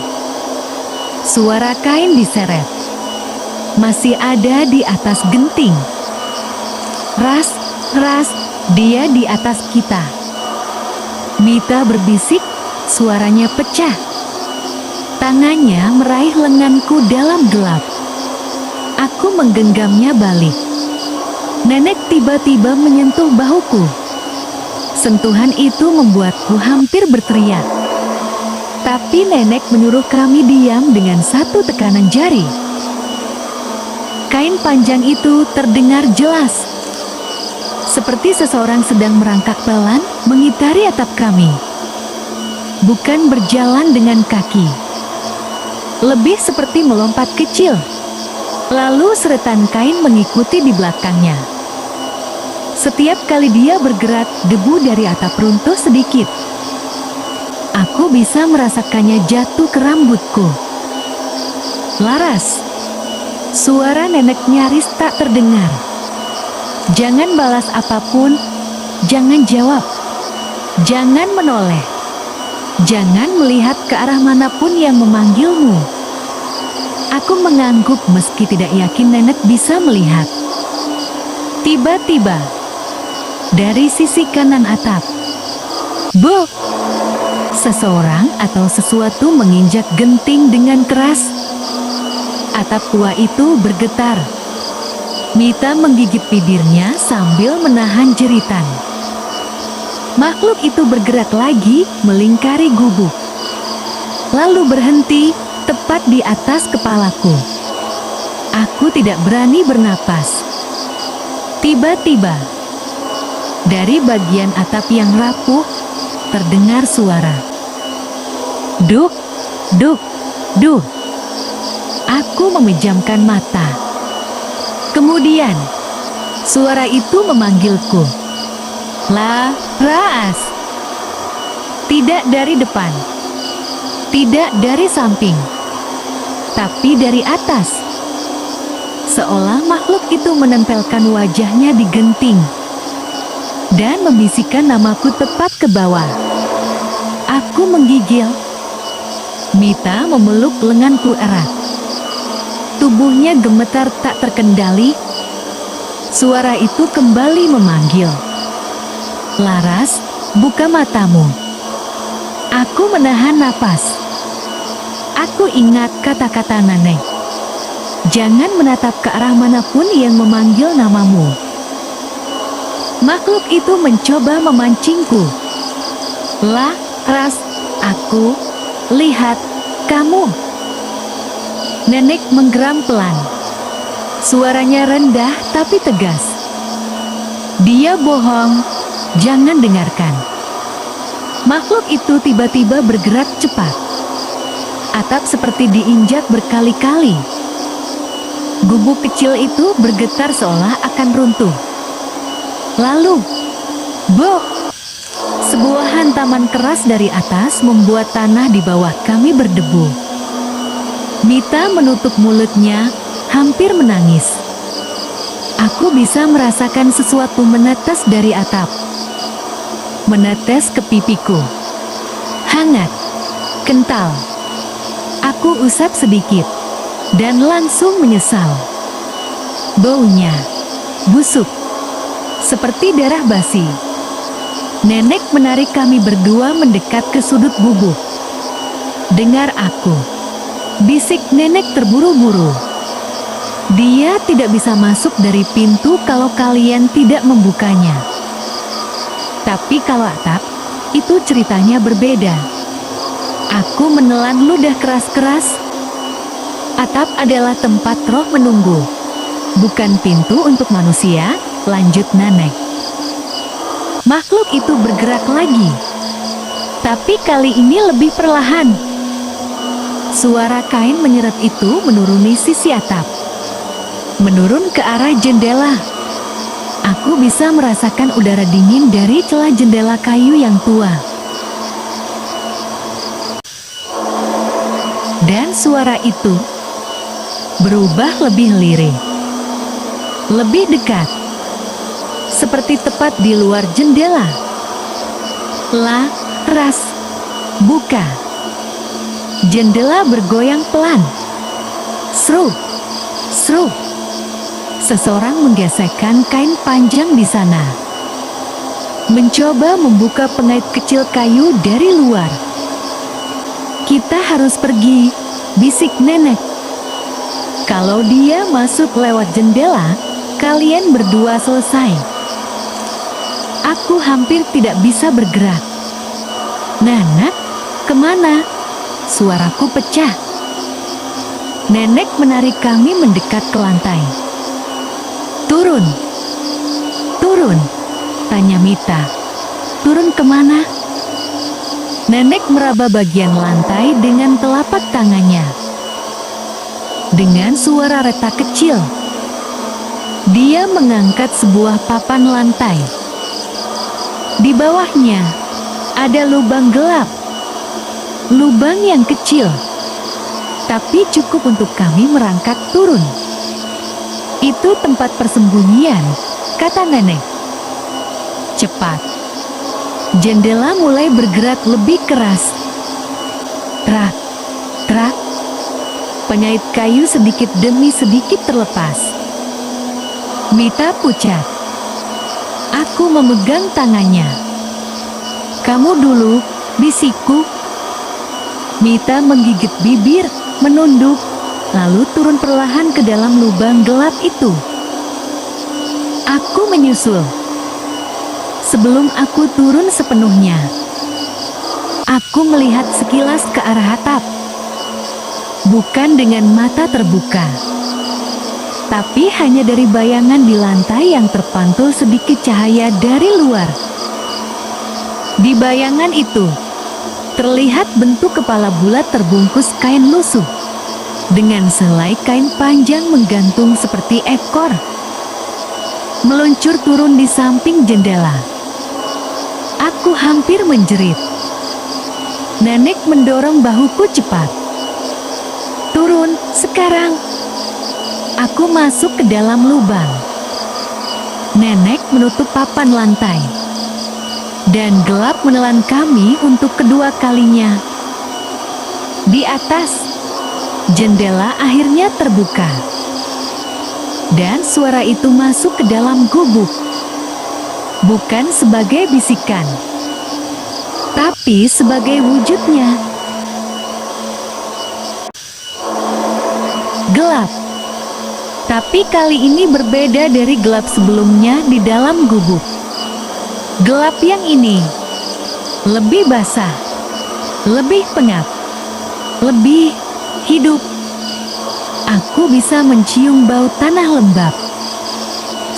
suara kain diseret, masih ada di atas genting. Ras, ras, dia di atas kita. Mita berbisik, suaranya pecah. Tangannya meraih lenganku dalam gelap. Aku menggenggamnya balik. Nenek tiba-tiba menyentuh bahuku. Sentuhan itu membuatku hampir berteriak. Tapi nenek menyuruh kami diam dengan satu tekanan jari. Kain panjang itu terdengar jelas, seperti seseorang sedang merangkak pelan mengitari atap kami. Bukan berjalan dengan kaki, lebih seperti melompat kecil. Lalu seretan kain mengikuti di belakangnya. Setiap kali dia bergerak, debu dari atap runtuh sedikit. Aku bisa merasakannya jatuh ke rambutku. Laras, suara nenek nyaris tak terdengar. Jangan balas apapun, jangan jawab, jangan menoleh, jangan melihat ke arah manapun yang memanggilmu. Aku mengangguk meski tidak yakin nenek bisa melihat. Tiba-tiba, dari sisi kanan atap, "Bo!" Seseorang atau sesuatu menginjak genting dengan keras. Atap tua itu bergetar. Mita menggigit bibirnya sambil menahan jeritan. Makhluk itu bergerak lagi, melingkari gubuk. Lalu berhenti, tepat di atas kepalaku. Aku tidak berani bernapas. Tiba-tiba, dari bagian atap yang rapuh, terdengar suara. Duk, duk, duk. Aku memejamkan mata. Kemudian, suara itu memanggilku. Laras. Tidak dari depan. Tidak dari samping. Tapi dari atas. Seolah makhluk itu menempelkan wajahnya di genting dan membisikkan namaku tepat ke bawah. Aku menggigil. Mita memeluk lenganku erat. Tubuhnya gemetar tak terkendali. Suara itu kembali memanggil. Laras, buka matamu. Aku menahan napas. Aku ingat kata-kata nenek. Jangan menatap ke arah manapun yang memanggil namamu. Makhluk itu mencoba memancingku. Laras, aku lihat kamu. Nenek menggeram pelan. Suaranya rendah tapi tegas. Dia bohong, jangan dengarkan. Makhluk itu tiba-tiba bergerak cepat. Atap seperti diinjak berkali-kali. Gubuk kecil itu bergetar seolah akan runtuh. Lalu, bok! Sebuah hantaman keras dari atas membuat tanah di bawah kami berdebu. Mita menutup mulutnya, hampir menangis. Aku bisa merasakan sesuatu menetes dari atap. Menetes ke pipiku. Hangat, kental. Aku usap sedikit, dan langsung menyesal. Baunya busuk, seperti darah basi. Nenek menarik kami berdua mendekat ke sudut gubuk. Dengar aku, bisik nenek terburu-buru. Dia tidak bisa masuk dari pintu kalau kalian tidak membukanya. Tapi kalau atap, itu ceritanya berbeda. Aku menelan ludah keras-keras. Atap adalah tempat roh menunggu, bukan pintu untuk manusia, lanjut nenek. Makhluk itu bergerak lagi, tapi kali ini lebih perlahan. Suara kain menyeret itu menuruni sisi atap, menurun ke arah jendela. Aku bisa merasakan udara dingin dari celah jendela kayu yang tua. Dan suara itu berubah lebih lirih, lebih dekat, seperti tepat di luar jendela. Ras, buka. Jendela bergoyang pelan. Sruk, sruk. Seseorang menggesekkan kain panjang di sana, mencoba membuka pengait kecil kayu dari luar. Kita harus pergi, bisik nenek. Kalau dia masuk lewat jendela, kalian berdua selesai. Aku hampir tidak bisa bergerak. Nenek, kemana? Suaraku pecah. Nenek menarik kami mendekat ke lantai. Turun, turun, tanya Mita. Turun kemana? Nenek meraba bagian lantai dengan telapak tangannya. Dengan suara retak kecil, dia mengangkat sebuah papan lantai. Di bawahnya ada lubang gelap. Lubang yang kecil, tapi cukup untuk kami merangkak turun. Itu tempat persembunyian, kata nenek. Cepat. Jendela mulai bergerak lebih keras. Trak, trak. Pengait kayu sedikit demi sedikit terlepas. Mita pucat. Aku memegang tangannya. Kamu dulu, bisikku. Mita menggigit bibir, menunduk, lalu turun perlahan ke dalam lubang gelap itu. Aku menyusul. Sebelum aku turun sepenuhnya, aku melihat sekilas ke arah atap. Bukan dengan mata terbuka, tapi hanya dari bayangan di lantai yang terpantul sedikit cahaya dari luar. Di bayangan itu, terlihat bentuk kepala bulat terbungkus kain lusuh, dengan selai kain panjang menggantung seperti ekor, meluncur turun di samping jendela. Aku hampir menjerit. Nenek mendorong bahuku cepat. Turun, sekarang. Aku masuk ke dalam lubang. Nenek menutup papan lantai. Dan gelap menelan kami untuk kedua kalinya. Di atas, jendela akhirnya terbuka. Dan suara itu masuk ke dalam gubuk. Bukan sebagai bisikan, tapi sebagai wujudnya. Gelap. Tapi kali ini berbeda dari gelap sebelumnya di dalam gubuk. Gelap yang ini lebih basah, lebih pengap, lebih hidup. Aku bisa mencium bau tanah lembab.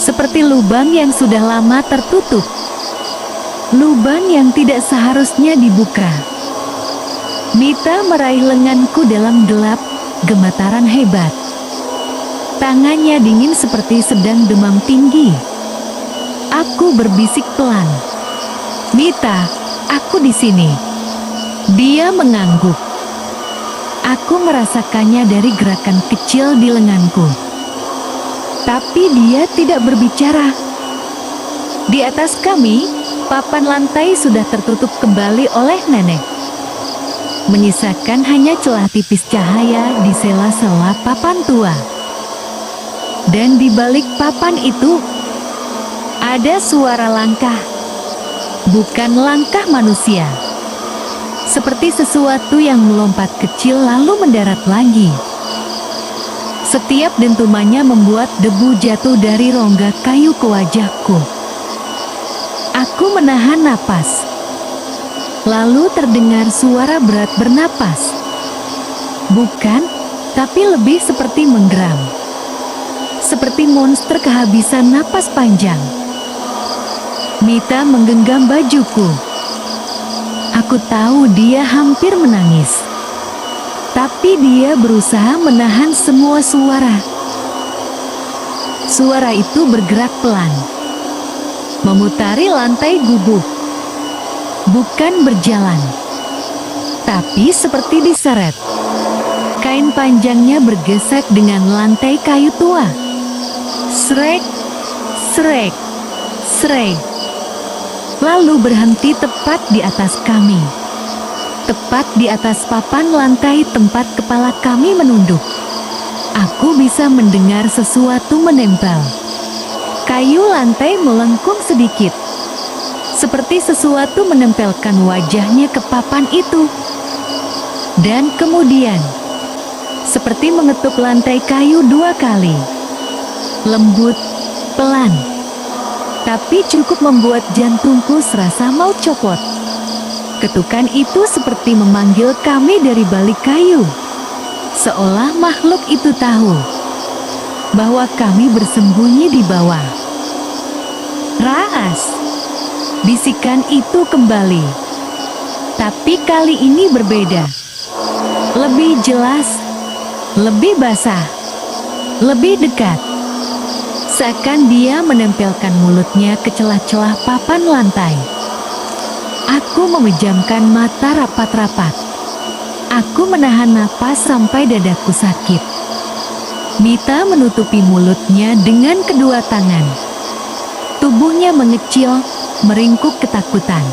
Seperti lubang yang sudah lama tertutup. Lubang yang tidak seharusnya dibuka. Mita meraih lenganku dalam gelap, gemetaran hebat. Tangannya dingin seperti sedang demam tinggi. Aku berbisik pelan. Mita, aku di sini. Dia mengangguk. Aku merasakannya dari gerakan kecil di lenganku. Tapi dia tidak berbicara. Di atas kami, papan lantai sudah tertutup kembali oleh nenek, menyisakan hanya celah tipis cahaya di sela-sela papan tua. Dan di balik papan itu, ada suara langkah. Bukan langkah manusia. Seperti sesuatu yang melompat kecil lalu mendarat lagi. Setiap dentumannya membuat debu jatuh dari rongga kayu ke wajahku. Aku menahan napas. Lalu terdengar suara berat bernapas. Bukan, tapi lebih seperti menggeram. Seperti monster kehabisan napas panjang. Mita menggenggam bajuku. Aku tahu dia hampir menangis. Tapi dia berusaha menahan semua suara. Suara itu bergerak pelan, memutari lantai gubuk. Bukan berjalan, tapi seperti diseret. Kain panjangnya bergesek dengan lantai kayu tua. Srek, srek, srek. Lalu berhenti tepat di atas kami. Tepat di atas papan lantai tempat kepala kami menunduk. Aku bisa mendengar sesuatu menempel. Kayu lantai melengkung sedikit. Seperti sesuatu menempelkan wajahnya ke papan itu. Dan kemudian, seperti mengetuk lantai kayu 2 kali. Lembut, pelan. Tapi cukup membuat jantungku serasa mau copot. Ketukan itu seperti memanggil kami dari balik kayu. Seolah makhluk itu tahu bahwa kami bersembunyi di bawah. Raas, bisikan itu kembali. Tapi kali ini berbeda. Lebih jelas, lebih basah, lebih dekat. Seakan dia menempelkan mulutnya ke celah-celah papan lantai. Aku memejamkan mata rapat-rapat. Aku menahan napas sampai dadaku sakit. Mita menutupi mulutnya dengan kedua tangan. Tubuhnya mengecil, meringkuk ketakutan.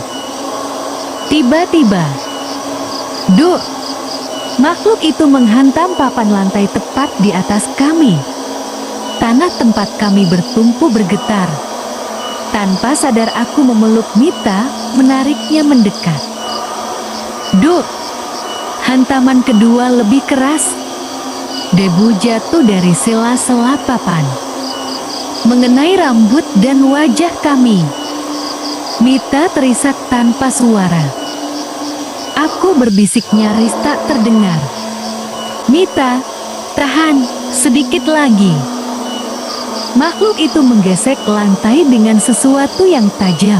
Tiba-tiba, duk! Makhluk itu menghantam papan lantai tepat di atas kami. Tanah tempat kami bertumpu bergetar. Tanpa sadar aku memeluk Mita, menariknya mendekat. Duk! Hantaman kedua lebih keras. Debu jatuh dari sela-sela papan, mengenai rambut dan wajah kami. Mita terisak tanpa suara. Aku berbisik nyaris tak terdengar. Mita, tahan, sedikit lagi. Makhluk itu menggesek lantai dengan sesuatu yang tajam.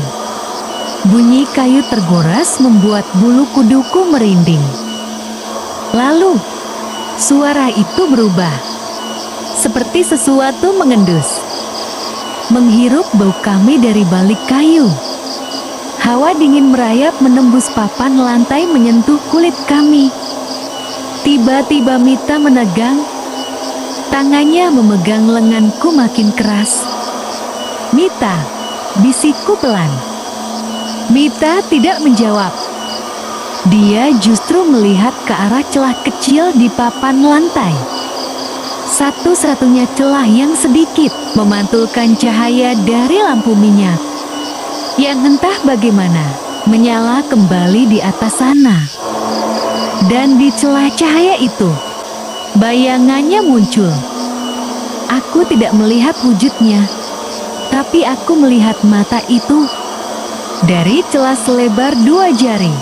Bunyi kayu tergoras membuat bulu kuduku merinding. Lalu, suara itu berubah. Seperti sesuatu mengendus. Menghirup bau kami dari balik kayu. Hawa dingin merayap menembus papan lantai menyentuh kulit kami. Tiba-tiba Mita menegang. Tangannya memegang lenganku makin keras. Mita, bisikku pelan. Mita tidak menjawab. Dia justru melihat ke arah celah kecil di papan lantai. Satu-satunya celah yang sedikit memantulkan cahaya dari lampu minyak. Yang entah bagaimana menyala kembali di atas sana. Dan di celah cahaya itu, bayangannya muncul. Aku tidak melihat wujudnya, tapi aku melihat mata itu dari celah selebar 2 jari.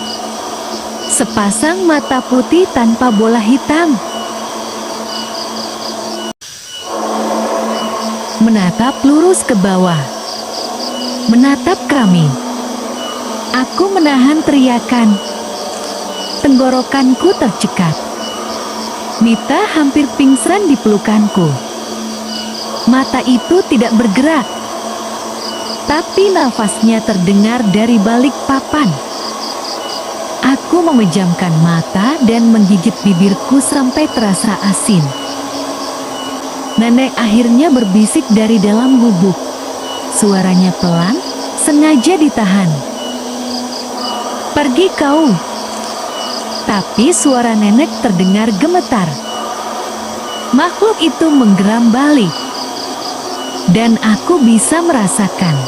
Sepasang mata putih tanpa bola hitam. Menatap lurus ke bawah. Menatap kami. Aku menahan teriakan. Tenggorokanku tercekat. Mita hampir pingsan di pelukanku. Mata itu tidak bergerak. Tapi nafasnya terdengar dari balik papan. Aku memejamkan mata dan menggigit bibirku sampai terasa asin. Nenek akhirnya berbisik dari dalam gubuk. Suaranya pelan, sengaja ditahan. Pergi kau. Tapi suara nenek terdengar gemetar. Makhluk itu menggeram balik. Dan aku bisa merasakan.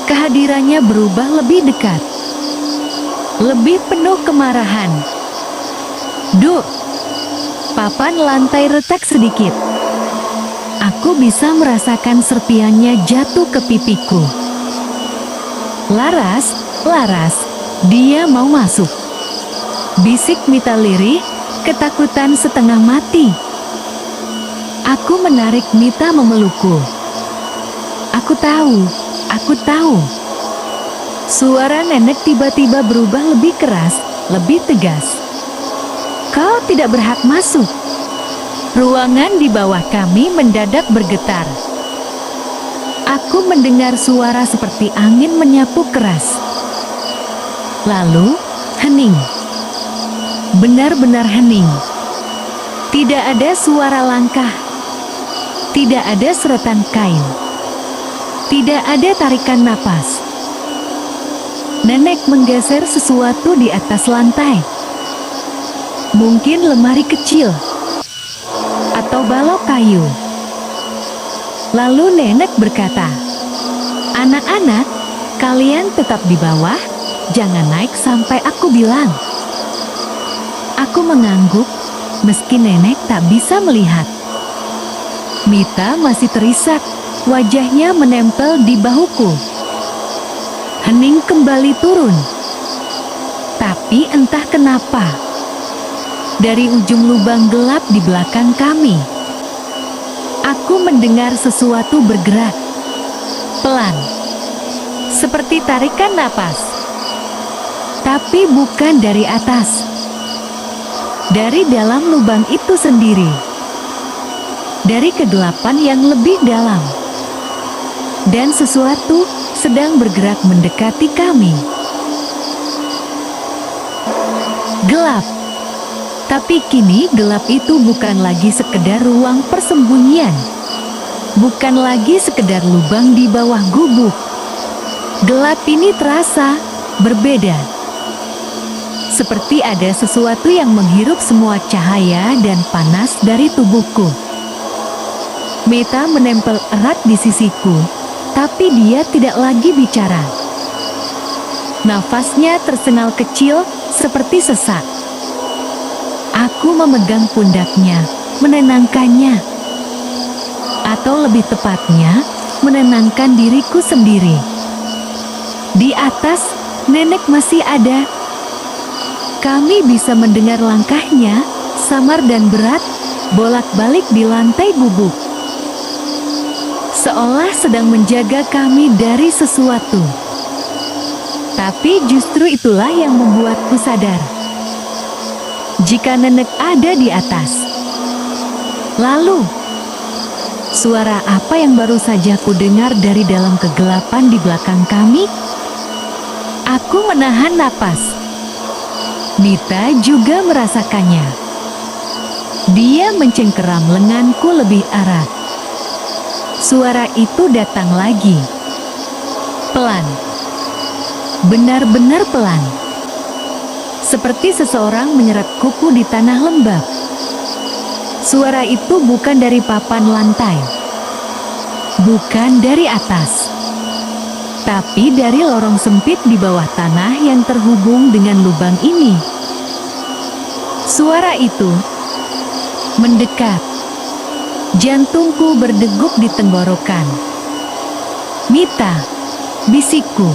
Kehadirannya berubah lebih dekat. Lebih penuh kemarahan. Duk! Papan lantai retak sedikit. Aku bisa merasakan serpiannya jatuh ke pipiku. Laras, Laras, dia mau masuk. Bisik Mita lirih, ketakutan setengah mati. Aku menarik Mita memelukku. Aku tahu. Suara nenek tiba-tiba berubah lebih keras, lebih tegas. Kau tidak berhak masuk. Ruangan di bawah kami mendadak bergetar. Aku mendengar suara seperti angin menyapu keras. Lalu, hening. Benar-benar hening. Tidak ada suara langkah. Tidak ada seretan kain. Tidak ada tarikan napas. Nenek menggeser sesuatu di atas lantai. Mungkin lemari kecil atau balok kayu. Lalu nenek berkata, "Anak-anak, kalian tetap di bawah, jangan naik sampai aku bilang." Aku mengangguk, meski nenek tak bisa melihat. Mita masih terisak, wajahnya menempel di bahuku. Hening kembali turun. Tapi entah kenapa, dari ujung lubang gelap di belakang kami, aku mendengar sesuatu bergerak. Pelan, seperti tarikan napas. Tapi bukan dari atas. Dari dalam lubang itu sendiri. Dari kegelapan yang lebih dalam. Dan sesuatu sedang bergerak mendekati kami. Gelap. Tapi kini gelap itu bukan lagi sekedar ruang persembunyian. Bukan lagi sekedar lubang di bawah gubuk. Gelap ini terasa berbeda. Seperti ada sesuatu yang menghirup semua cahaya dan panas dari tubuhku. Mita menempel erat di sisiku, tapi dia tidak lagi bicara. Nafasnya tersengal kecil seperti sesak. Aku memegang pundaknya, menenangkannya. Atau lebih tepatnya, menenangkan diriku sendiri. Di atas, nenek masih ada. Kami bisa mendengar langkahnya, samar dan berat, bolak-balik di lantai gubuk. Seolah sedang menjaga kami dari sesuatu. Tapi justru itulah yang membuatku sadar. Jika nenek ada di atas. Lalu, suara apa yang baru saja ku dengar dari dalam kegelapan di belakang kami? Aku menahan napas. Mita juga merasakannya. Dia mencengkeram lenganku lebih erat. Suara itu datang lagi. Pelan. Benar-benar pelan. Seperti seseorang menyeret kuku di tanah lembab. Suara itu bukan dari papan lantai. Bukan dari atas. Tapi dari lorong sempit di bawah tanah yang terhubung dengan lubang ini. Suara itu mendekat. Jantungku berdegup di tenggorokan. "Mita," bisikku,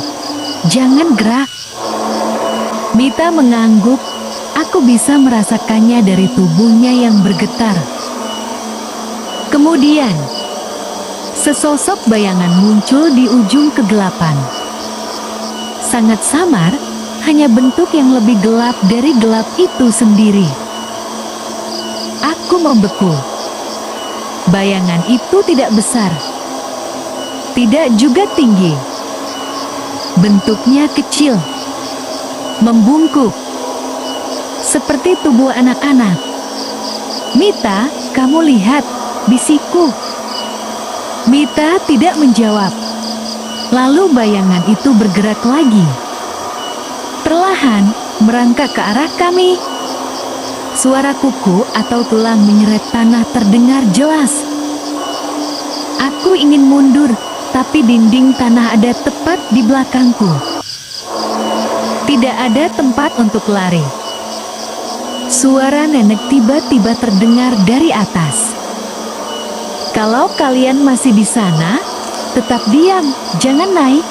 "jangan gerak." Mita mengangguk. Aku bisa merasakannya dari tubuhnya yang bergetar. Kemudian, sesosok bayangan muncul di ujung kegelapan. Sangat samar, hanya bentuk yang lebih gelap dari gelap itu sendiri. Aku membeku. Bayangan itu tidak besar. Tidak juga tinggi. Bentuknya kecil. Membungkuk. Seperti tubuh anak-anak. "Mita, kamu lihat," bisikku. Mita tidak menjawab. Lalu bayangan itu bergerak lagi. Perlahan, merangkak ke arah kami. Suara kuku atau tulang menyeret tanah terdengar jelas. Aku ingin mundur, tapi dinding tanah ada tepat di belakangku. Tidak ada tempat untuk lari. Suara nenek tiba-tiba terdengar dari atas. "Kalau kalian masih di sana, tetap diam, jangan naik."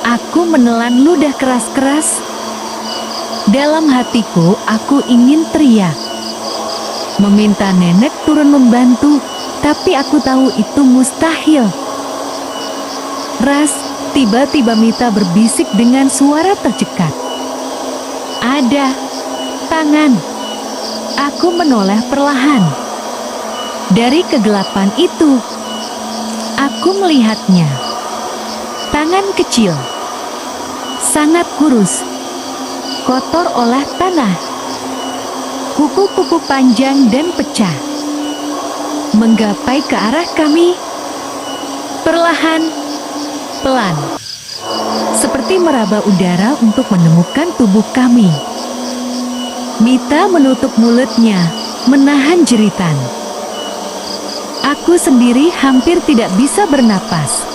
Aku menelan ludah keras-keras. Dalam hatiku, aku ingin teriak. Meminta nenek turun membantu, tapi aku tahu itu mustahil. "Ras," tiba-tiba Mita berbisik dengan suara tercekat. "Ada tangan." Aku menoleh perlahan. Dari kegelapan itu, aku melihatnya. Tangan kecil, sangat kurus, kotor oleh tanah. kuku-kuku panjang dan pecah, menggapai ke arah kami. Perlahan, pelan, seperti meraba udara untuk menemukan tubuh kami. Mita menutup mulutnya, menahan jeritan. Aku sendiri hampir tidak bisa bernapas.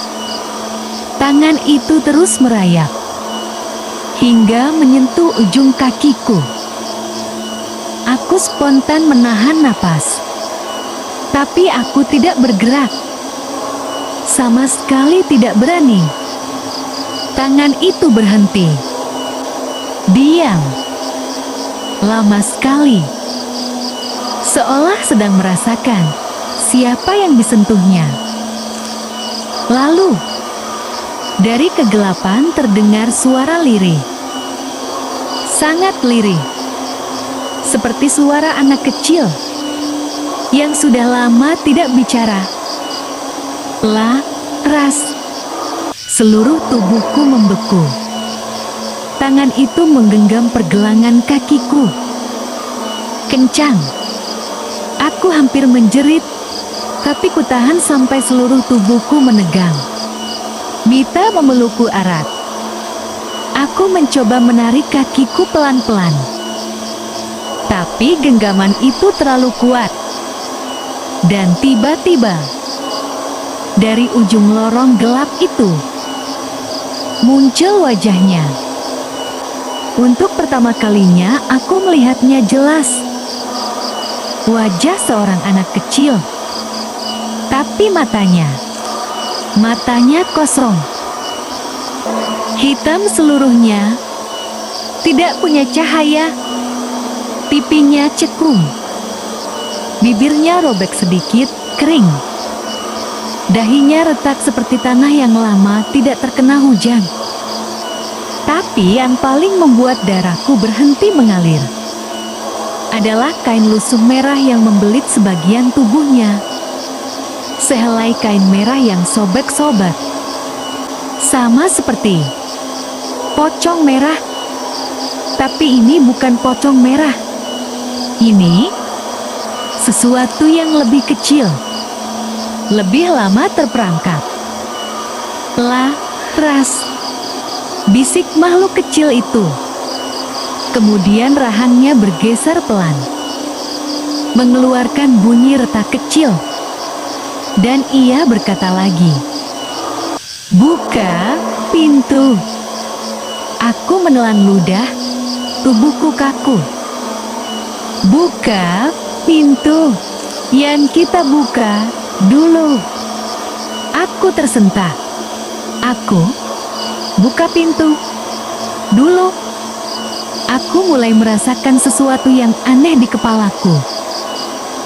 Tangan itu terus merayap, hingga menyentuh ujung kakiku. Aku spontan menahan napas, tapi aku tidak bergerak. Sama sekali tidak berani. Tangan itu berhenti. Diam. Lama sekali. Seolah sedang merasakan siapa yang disentuhnya. Lalu, dari kegelapan terdengar suara lirih. Sangat lirih. Seperti suara anak kecil yang sudah lama tidak bicara. Ras. Seluruh tubuhku membeku. Tangan itu menggenggam pergelangan kakiku. Kencang. Aku hampir menjerit, tapi kutahan sampai seluruh tubuhku menegang. Mita memelukku erat. Aku mencoba menarik kakiku pelan-pelan. Tapi genggaman itu terlalu kuat. Dan tiba-tiba, dari ujung lorong gelap itu, muncul wajahnya. Untuk pertama kalinya aku melihatnya jelas. Wajah seorang anak kecil. Tapi matanya kosong. Hitam seluruhnya, tidak punya cahaya. Pipinya cekung. Bibirnya robek sedikit, kering. Dahinya retak seperti tanah yang lama tidak terkena hujan. Tapi yang paling membuat darahku berhenti mengalir adalah kain lusuh merah yang membelit sebagian tubuhnya. Sehelai kain merah yang sobek-sobek. Sama seperti pocong merah. Tapi ini bukan pocong merah. Ini sesuatu yang lebih kecil, lebih lama terperangkap. Ras, bisik makhluk kecil itu. Kemudian rahangnya bergeser pelan, mengeluarkan bunyi retak kecil. Dan ia berkata lagi, "Buka pintu." Aku menelan ludah, tubuhku kaku. "Buka pintu, yang kita buka dulu." Aku tersentak. Aku buka pintu dulu. Aku mulai merasakan sesuatu yang aneh di kepalaku.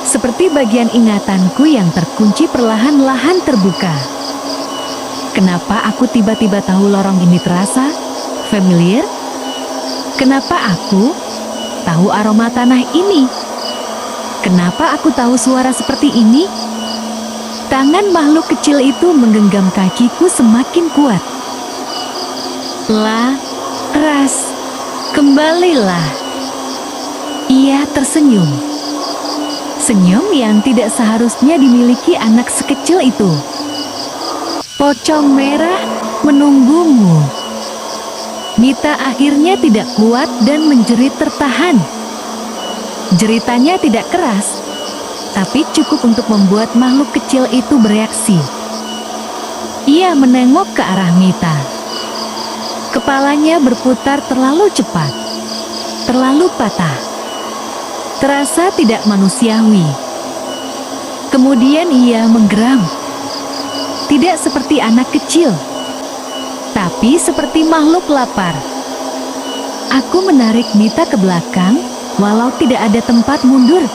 Seperti bagian ingatanku yang terkunci perlahan-lahan terbuka. Kenapa aku tiba-tiba tahu lorong ini terasa familiar? Kenapa aku tahu aroma tanah ini? Kenapa aku tahu suara seperti ini? Tangan makhluk kecil itu menggenggam kakiku semakin kuat. Ras, kembalilah. Ia tersenyum. Senyum yang tidak seharusnya dimiliki anak sekecil itu. "Pocong merah menunggumu." Mita akhirnya tidak kuat dan menjerit tertahan. Jeritannya tidak keras, tapi cukup untuk membuat makhluk kecil itu bereaksi. Ia menengok ke arah Mita. Kepalanya berputar terlalu cepat, terlalu patah. Terasa tidak manusiawi. Kemudian ia menggeram. Tidak seperti anak kecil, tapi seperti makhluk lapar. Aku menarik Mita ke belakang, walau tidak ada tempat mundur.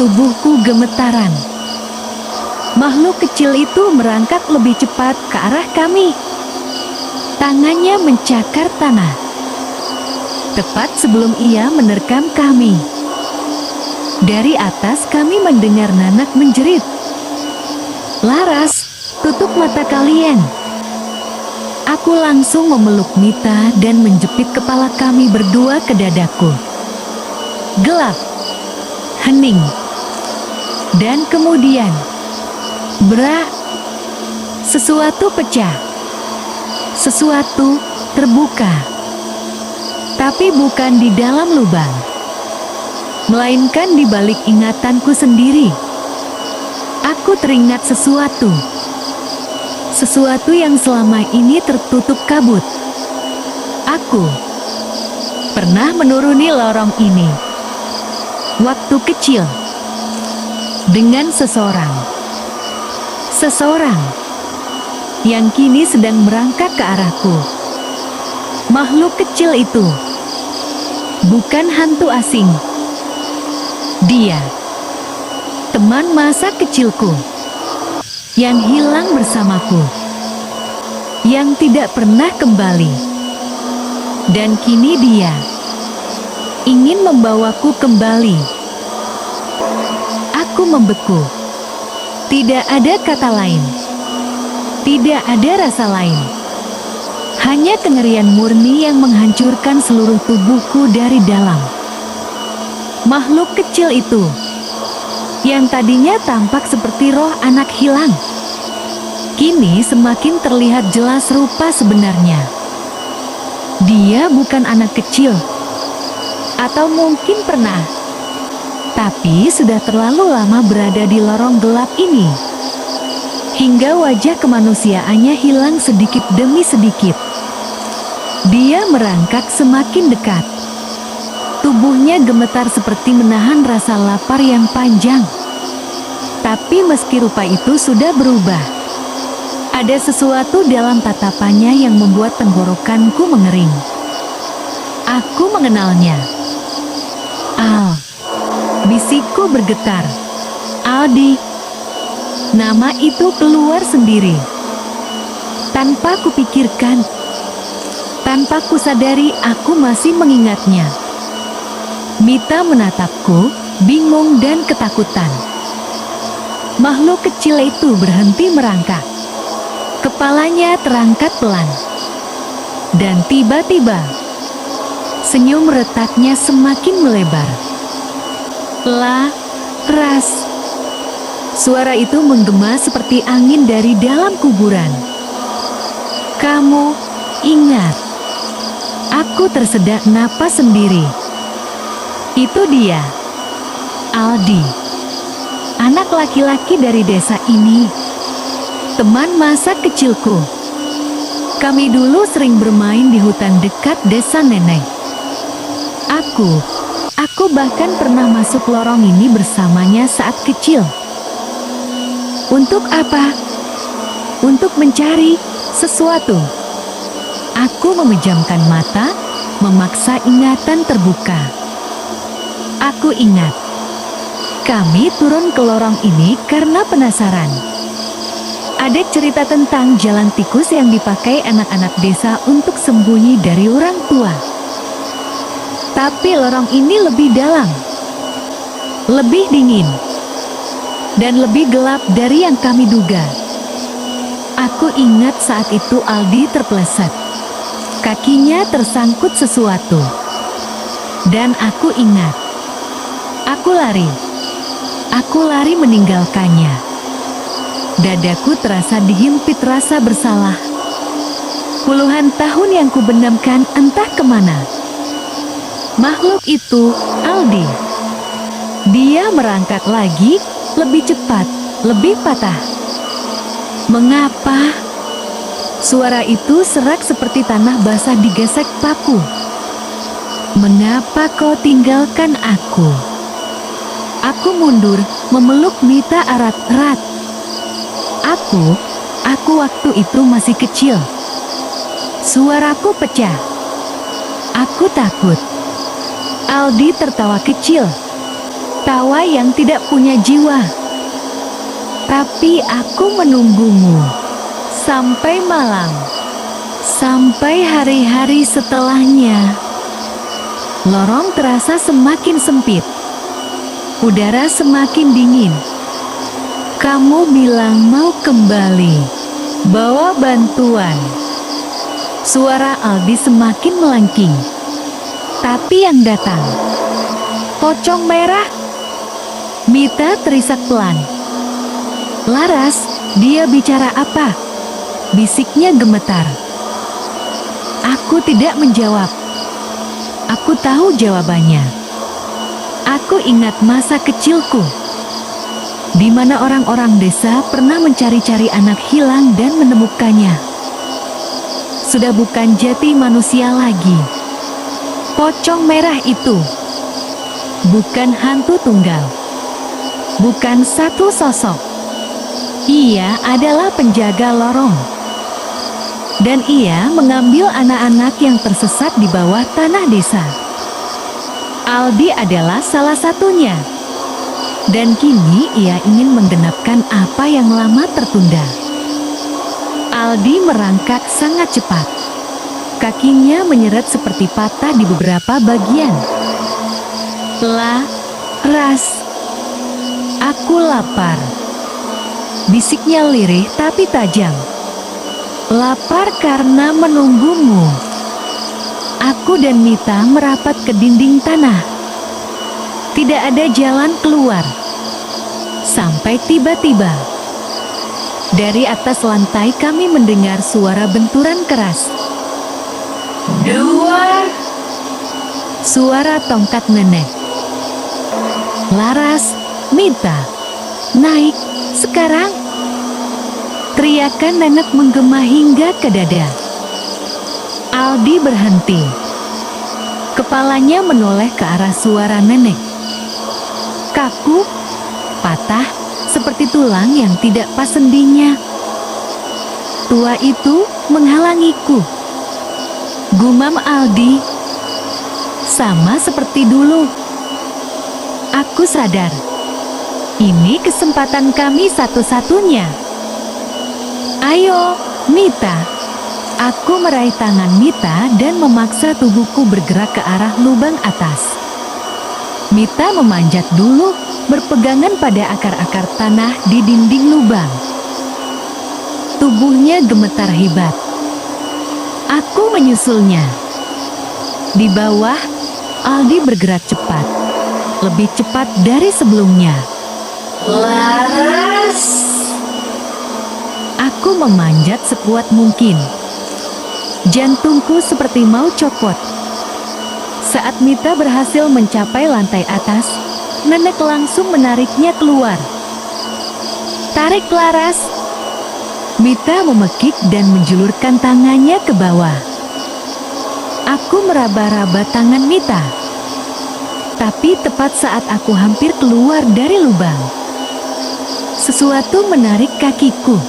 Tubuhku gemetaran. Makhluk kecil itu merangkak lebih cepat ke arah kami. Tangannya mencakar tanah. Tepat sebelum ia menerkam kami. Dari atas kami mendengar Nanak menjerit, "Laras, tutup mata kalian." Aku langsung memeluk Mita dan menjepit kepala kami berdua ke dadaku. gelap, hening, dan kemudian sesuatu pecah, sesuatu terbuka, tapi bukan di dalam lubang, melainkan di balik ingatanku sendiri. Aku teringat sesuatu yang selama ini tertutup kabut. Aku pernah menuruni lorong ini waktu kecil dengan seseorang yang kini sedang merangkak ke arahku. Makhluk kecil itu bukan hantu asing. Dia teman masa kecilku yang hilang bersamaku, yang tidak pernah kembali. Dan kini dia ingin membawaku kembali. Aku membeku. Tidak ada kata lain. Tidak ada rasa lain. Hanya kengerian murni yang menghancurkan seluruh tubuhku dari dalam. Makhluk kecil itu, yang tadinya tampak seperti roh anak hilang, kini semakin terlihat jelas rupa sebenarnya. Dia bukan anak kecil, atau mungkin pernah, tapi sudah terlalu lama berada di lorong gelap ini, hingga wajah kemanusiaannya hilang sedikit demi sedikit. Dia merangkak semakin dekat. Tubuhnya gemetar seperti menahan rasa lapar yang panjang. Tapi meski rupa itu sudah berubah, ada sesuatu dalam tatapannya yang membuat tenggorokanku mengering. Aku mengenalnya. Al. Bisikku bergetar. Aldi. Nama itu keluar sendiri. Tanpa kupikirkan, tanpa kusadari aku masih mengingatnya. Mita menatapku, bingung dan ketakutan. Makhluk kecil itu berhenti merangkak. Kepalanya terangkat pelan. Dan tiba-tiba, senyum retaknya semakin melebar. Ras. Suara itu menggema seperti angin dari dalam kuburan. Kamu ingat? Aku tersedak napas sendiri. Itu dia, Aldi. Anak laki-laki dari desa ini. Teman masa kecilku. Kami dulu sering bermain di hutan dekat desa nenek. Aku bahkan pernah masuk lorong ini bersamanya saat kecil. Untuk apa? Untuk mencari sesuatu. Aku memejamkan mata, memaksa ingatan terbuka. Aku ingat, kami turun ke lorong ini karena penasaran. Ada cerita tentang jalan tikus yang dipakai anak-anak desa untuk sembunyi dari orang tua. Tapi lorong ini lebih dalam, lebih dingin, dan lebih gelap dari yang kami duga. Aku ingat saat itu Aldi terpeleset. Kakinya tersangkut sesuatu. Dan aku ingat, aku lari meninggalkannya. Dadaku terasa dihimpit rasa bersalah. Puluhan tahun yang kubenamkan entah kemana. Makhluk itu, Aldi. Dia merangkak lagi, lebih cepat, lebih patah. Mengapa? Suara itu serak seperti tanah basah digesek paku. Mengapa kau tinggalkan aku? Aku mundur, memeluk Mita erat-erat. Aku waktu itu masih kecil. Suaraku pecah. Aku takut. Aldi tertawa kecil. Tawa yang tidak punya jiwa. Tapi aku menunggumu. Sampai malam. Sampai hari-hari setelahnya. Lorong terasa semakin sempit. Udara semakin dingin. Kamu bilang mau kembali, bawa bantuan. Suara Aldi semakin melengking. Tapi yang datang, Pocong merah. Mita terisak pelan. Laras, dia bicara apa? Bisiknya gemetar. Aku tidak menjawab. Aku tahu jawabannya. Aku ingat masa kecilku, di mana orang-orang desa pernah mencari-cari anak hilang dan menemukannya. Sudah bukan jati manusia lagi. Pocong merah itu bukan hantu tunggal, bukan satu sosok. Ia adalah penjaga lorong. Dan ia mengambil anak-anak yang tersesat di bawah tanah desa. Aldi adalah salah satunya. Dan kini ia ingin menggenapkan apa yang lama tertunda. Aldi merangkak sangat cepat. Kakinya menyeret seperti patah di beberapa bagian. Laras, aku lapar. Bisiknya lirih tapi tajam. Lapar karena menunggumu. Aku dan Mita merapat ke dinding tanah. Tidak ada jalan keluar. Sampai tiba-tiba, dari atas lantai kami mendengar suara benturan keras. Dua. Suara tongkat nenek. Laras, Mita, naik sekarang. Teriakan nenek menggema hingga ke dada. Aldi berhenti. Kepalanya menoleh ke arah suara nenek. Kaku, patah, seperti tulang yang tidak pas sendinya. Tua itu menghalangiku. Gumam Aldi. Sama seperti dulu. Aku sadar. Ini kesempatan kami satu-satunya. Ayo, Mita. Aku meraih tangan Mita dan memaksa tubuhku bergerak ke arah lubang atas. Mita memanjat dulu, berpegangan pada akar-akar tanah di dinding lubang. Tubuhnya gemetar hebat. Aku menyusulnya. Di bawah, Aldi bergerak cepat. Lebih cepat dari sebelumnya. Laras! Aku memanjat sekuat mungkin. Jantungku seperti mau copot. Saat Mita berhasil mencapai lantai atas, nenek langsung menariknya keluar. Tarik, Laras! Mita memekik dan menjulurkan tangannya ke bawah. Aku meraba-raba tangan Mita. Tapi tepat saat aku hampir keluar dari lubang, sesuatu menarik kakiku.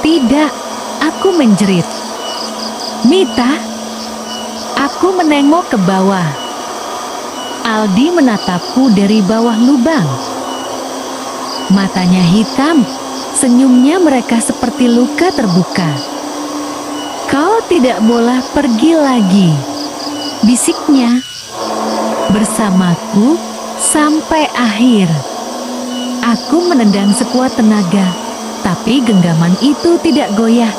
Tidak, aku menjerit. Mita, aku menengok ke bawah. Aldi menatapku dari bawah lubang. Matanya hitam, senyumnya mereka seperti luka terbuka. Kau tidak boleh pergi lagi, bisiknya. Bersamaku sampai akhir. Aku menendang sekuat tenaga, tapi genggaman itu tidak goyah.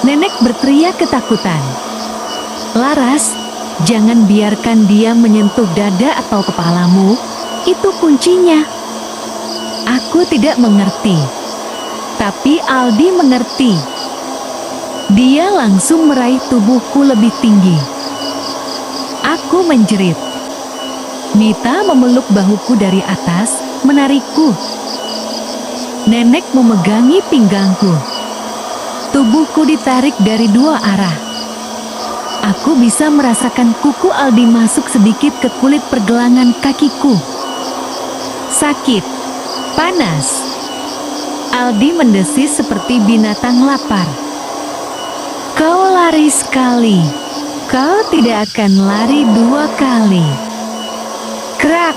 Nenek berteriak ketakutan. Laras, jangan biarkan dia menyentuh dada atau kepalamu. Itu kuncinya. Aku tidak mengerti. Tapi Aldi mengerti. Dia langsung meraih tubuhku lebih tinggi. Aku menjerit. Mita memeluk bahuku dari atas, menarikku. Nenek memegangi pinggangku. Tubuhku ditarik dari dua arah. Aku bisa merasakan kuku Aldi masuk sedikit ke kulit pergelangan kakiku. Sakit, panas. Aldi mendesis seperti binatang lapar. Kau lari sekali. Kau tidak akan lari dua kali. Krak.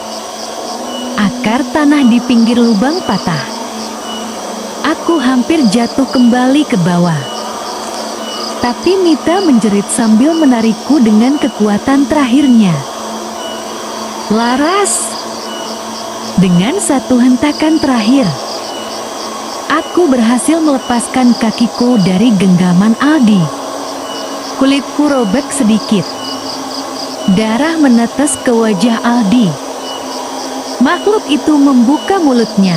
Akar tanah di pinggir lubang patah. Aku hampir jatuh kembali ke bawah. Tapi Mita menjerit sambil menarikku dengan kekuatan terakhirnya. Laras! Dengan satu hentakan terakhir, aku berhasil melepaskan kakiku dari genggaman Aldi. Kulitku robek sedikit. Darah menetes ke wajah Aldi. Makhluk itu membuka mulutnya,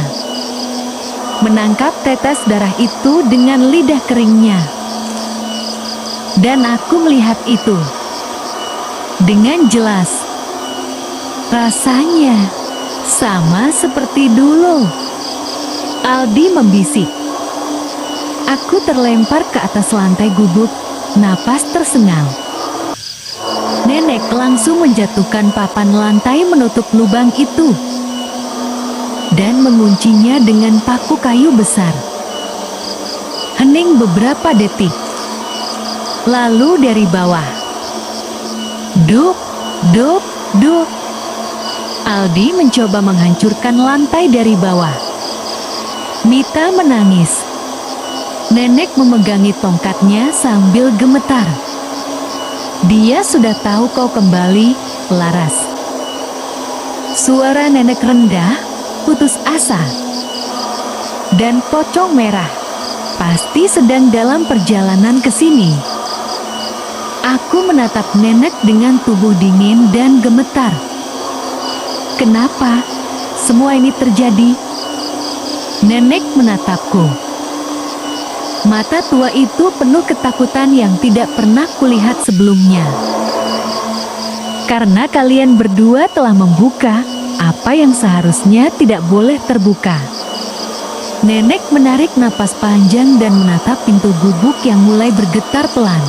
menangkap tetes darah itu dengan lidah keringnya. Dan aku melihat itu dengan jelas. Rasanya sama seperti dulu. Aldi membisik. Aku terlempar ke atas lantai gubuk, napas tersengal. Nenek langsung menjatuhkan papan lantai menutup lubang itu dan menguncinya dengan paku kayu besar. Hening beberapa detik. Lalu dari bawah, duk, duk, duk. Aldi mencoba menghancurkan lantai dari bawah. Mita menangis. Nenek memegangi tongkatnya sambil gemetar. Dia sudah tahu kau kembali, Laras. Suara nenek rendah, putus asa. Dan pocong merah pasti sedang dalam perjalanan ke sini. Aku menatap nenek dengan tubuh dingin dan gemetar. Kenapa semua ini terjadi? Nenek menatapku. Mata tua itu penuh ketakutan yang tidak pernah kulihat sebelumnya. Karena kalian berdua telah membuka apa yang seharusnya tidak boleh terbuka. Nenek menarik napas panjang dan menatap pintu gubuk yang mulai bergetar pelan.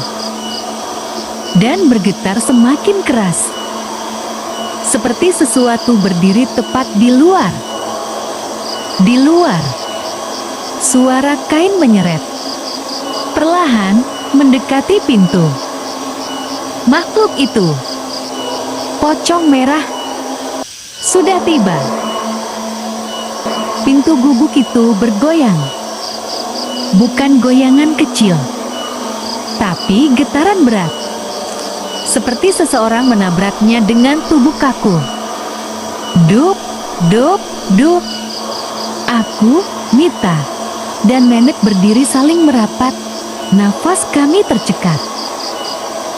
Dan bergetar semakin keras. Seperti sesuatu berdiri tepat di luar. Di luar, suara kain menyeret. Perlahan mendekati pintu. Makhluk itu, pocong merah, sudah tiba. Pintu gubuk itu bergoyang. Bukan goyangan kecil, tapi getaran berat. Seperti seseorang menabraknya dengan tubuh kaku. Duk, duk, duk. Aku, Mita, dan nenek berdiri saling merapat. Nafas kami tercekat.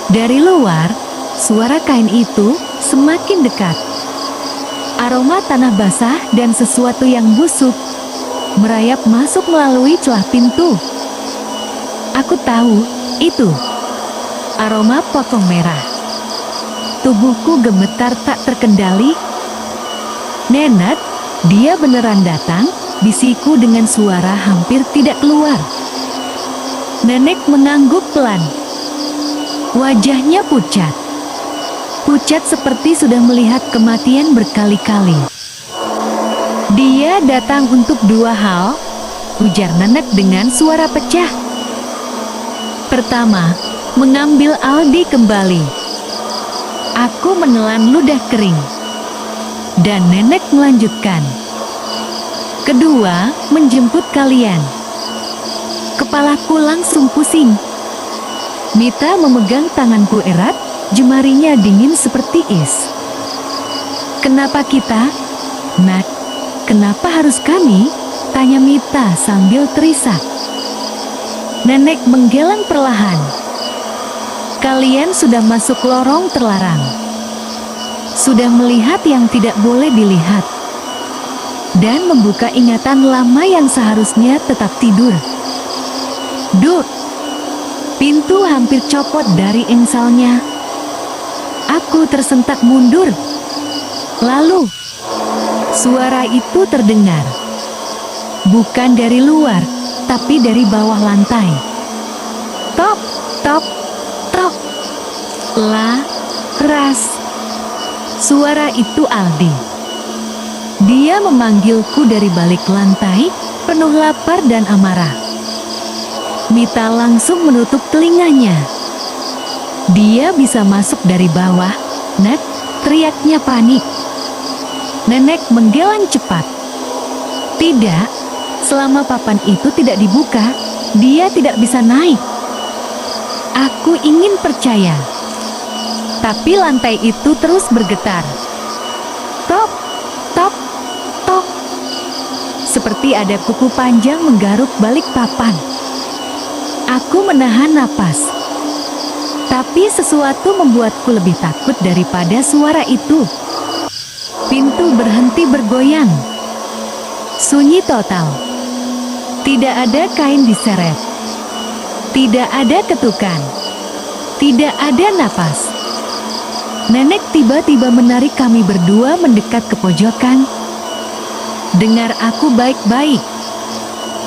Dari luar, suara kain itu semakin dekat. Aroma tanah basah dan sesuatu yang busuk merayap masuk melalui celah pintu. Aku tahu itu aroma pocong merah. Tubuhku gemetar tak terkendali. Nenek, dia beneran datang, bisikku dengan suara hampir tidak keluar. Nenek mengangguk pelan. Wajahnya pucat. Pucat seperti sudah melihat kematian berkali-kali. Dia datang untuk dua hal, ujar nenek dengan suara pecah. Pertama, mengambil Aldi kembali. Aku menelan ludah kering. Dan nenek melanjutkan. Kedua, menjemput kalian. Kepalaku langsung pusing. Mita memegang tanganku erat, jemarinya dingin seperti es. Kenapa kita? Nak, kenapa harus kami? Tanya Mita sambil terisak. Nenek menggeleng perlahan. Kalian sudah masuk lorong terlarang. Sudah melihat yang tidak boleh dilihat. Dan membuka ingatan lama yang seharusnya tetap tidur. Duk, pintu hampir copot dari engselnya. Aku tersentak mundur. Lalu, suara itu terdengar. Bukan dari luar, tapi dari bawah lantai. Tok, tok, tok. Ras. Suara itu Aldi. Dia memanggilku dari balik lantai, penuh lapar dan amarah. Mita langsung menutup telinganya. Dia bisa masuk dari bawah, Nek, teriaknya panik. Nenek menggeleng cepat. Tidak, selama papan itu tidak dibuka, dia tidak bisa naik. Aku ingin percaya. Tapi lantai itu terus bergetar. Tok, tok, tok. Seperti ada kuku panjang menggaruk balik papan. Aku menahan napas. Tapi sesuatu membuatku lebih takut daripada suara itu. Pintu berhenti bergoyang. Sunyi total. Tidak ada kain diseret. Tidak ada ketukan. Tidak ada napas. Nenek tiba-tiba menarik kami berdua mendekat ke pojokan. Dengar aku baik-baik.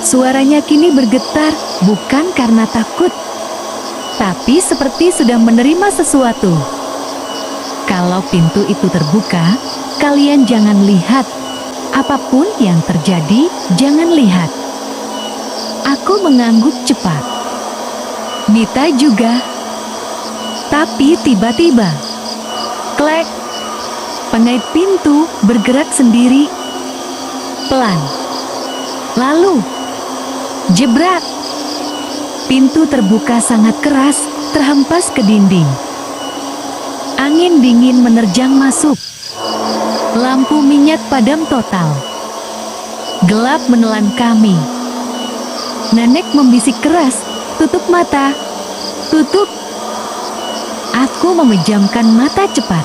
Suaranya kini bergetar, bukan karena takut, tapi seperti sudah menerima sesuatu. Kalau pintu itu terbuka, kalian jangan lihat. Apapun yang terjadi, jangan lihat. Aku mengangguk cepat. Mita juga. Tapi tiba-tiba, klek, pengait pintu bergerak sendiri, pelan. Lalu, jebrak. Pintu terbuka sangat keras, terhempas ke dinding. Angin dingin menerjang masuk. Lampu minyak padam total. Gelap menelan kami. Nenek membisik keras, "Tutup mata, tutup." Aku memejamkan mata cepat.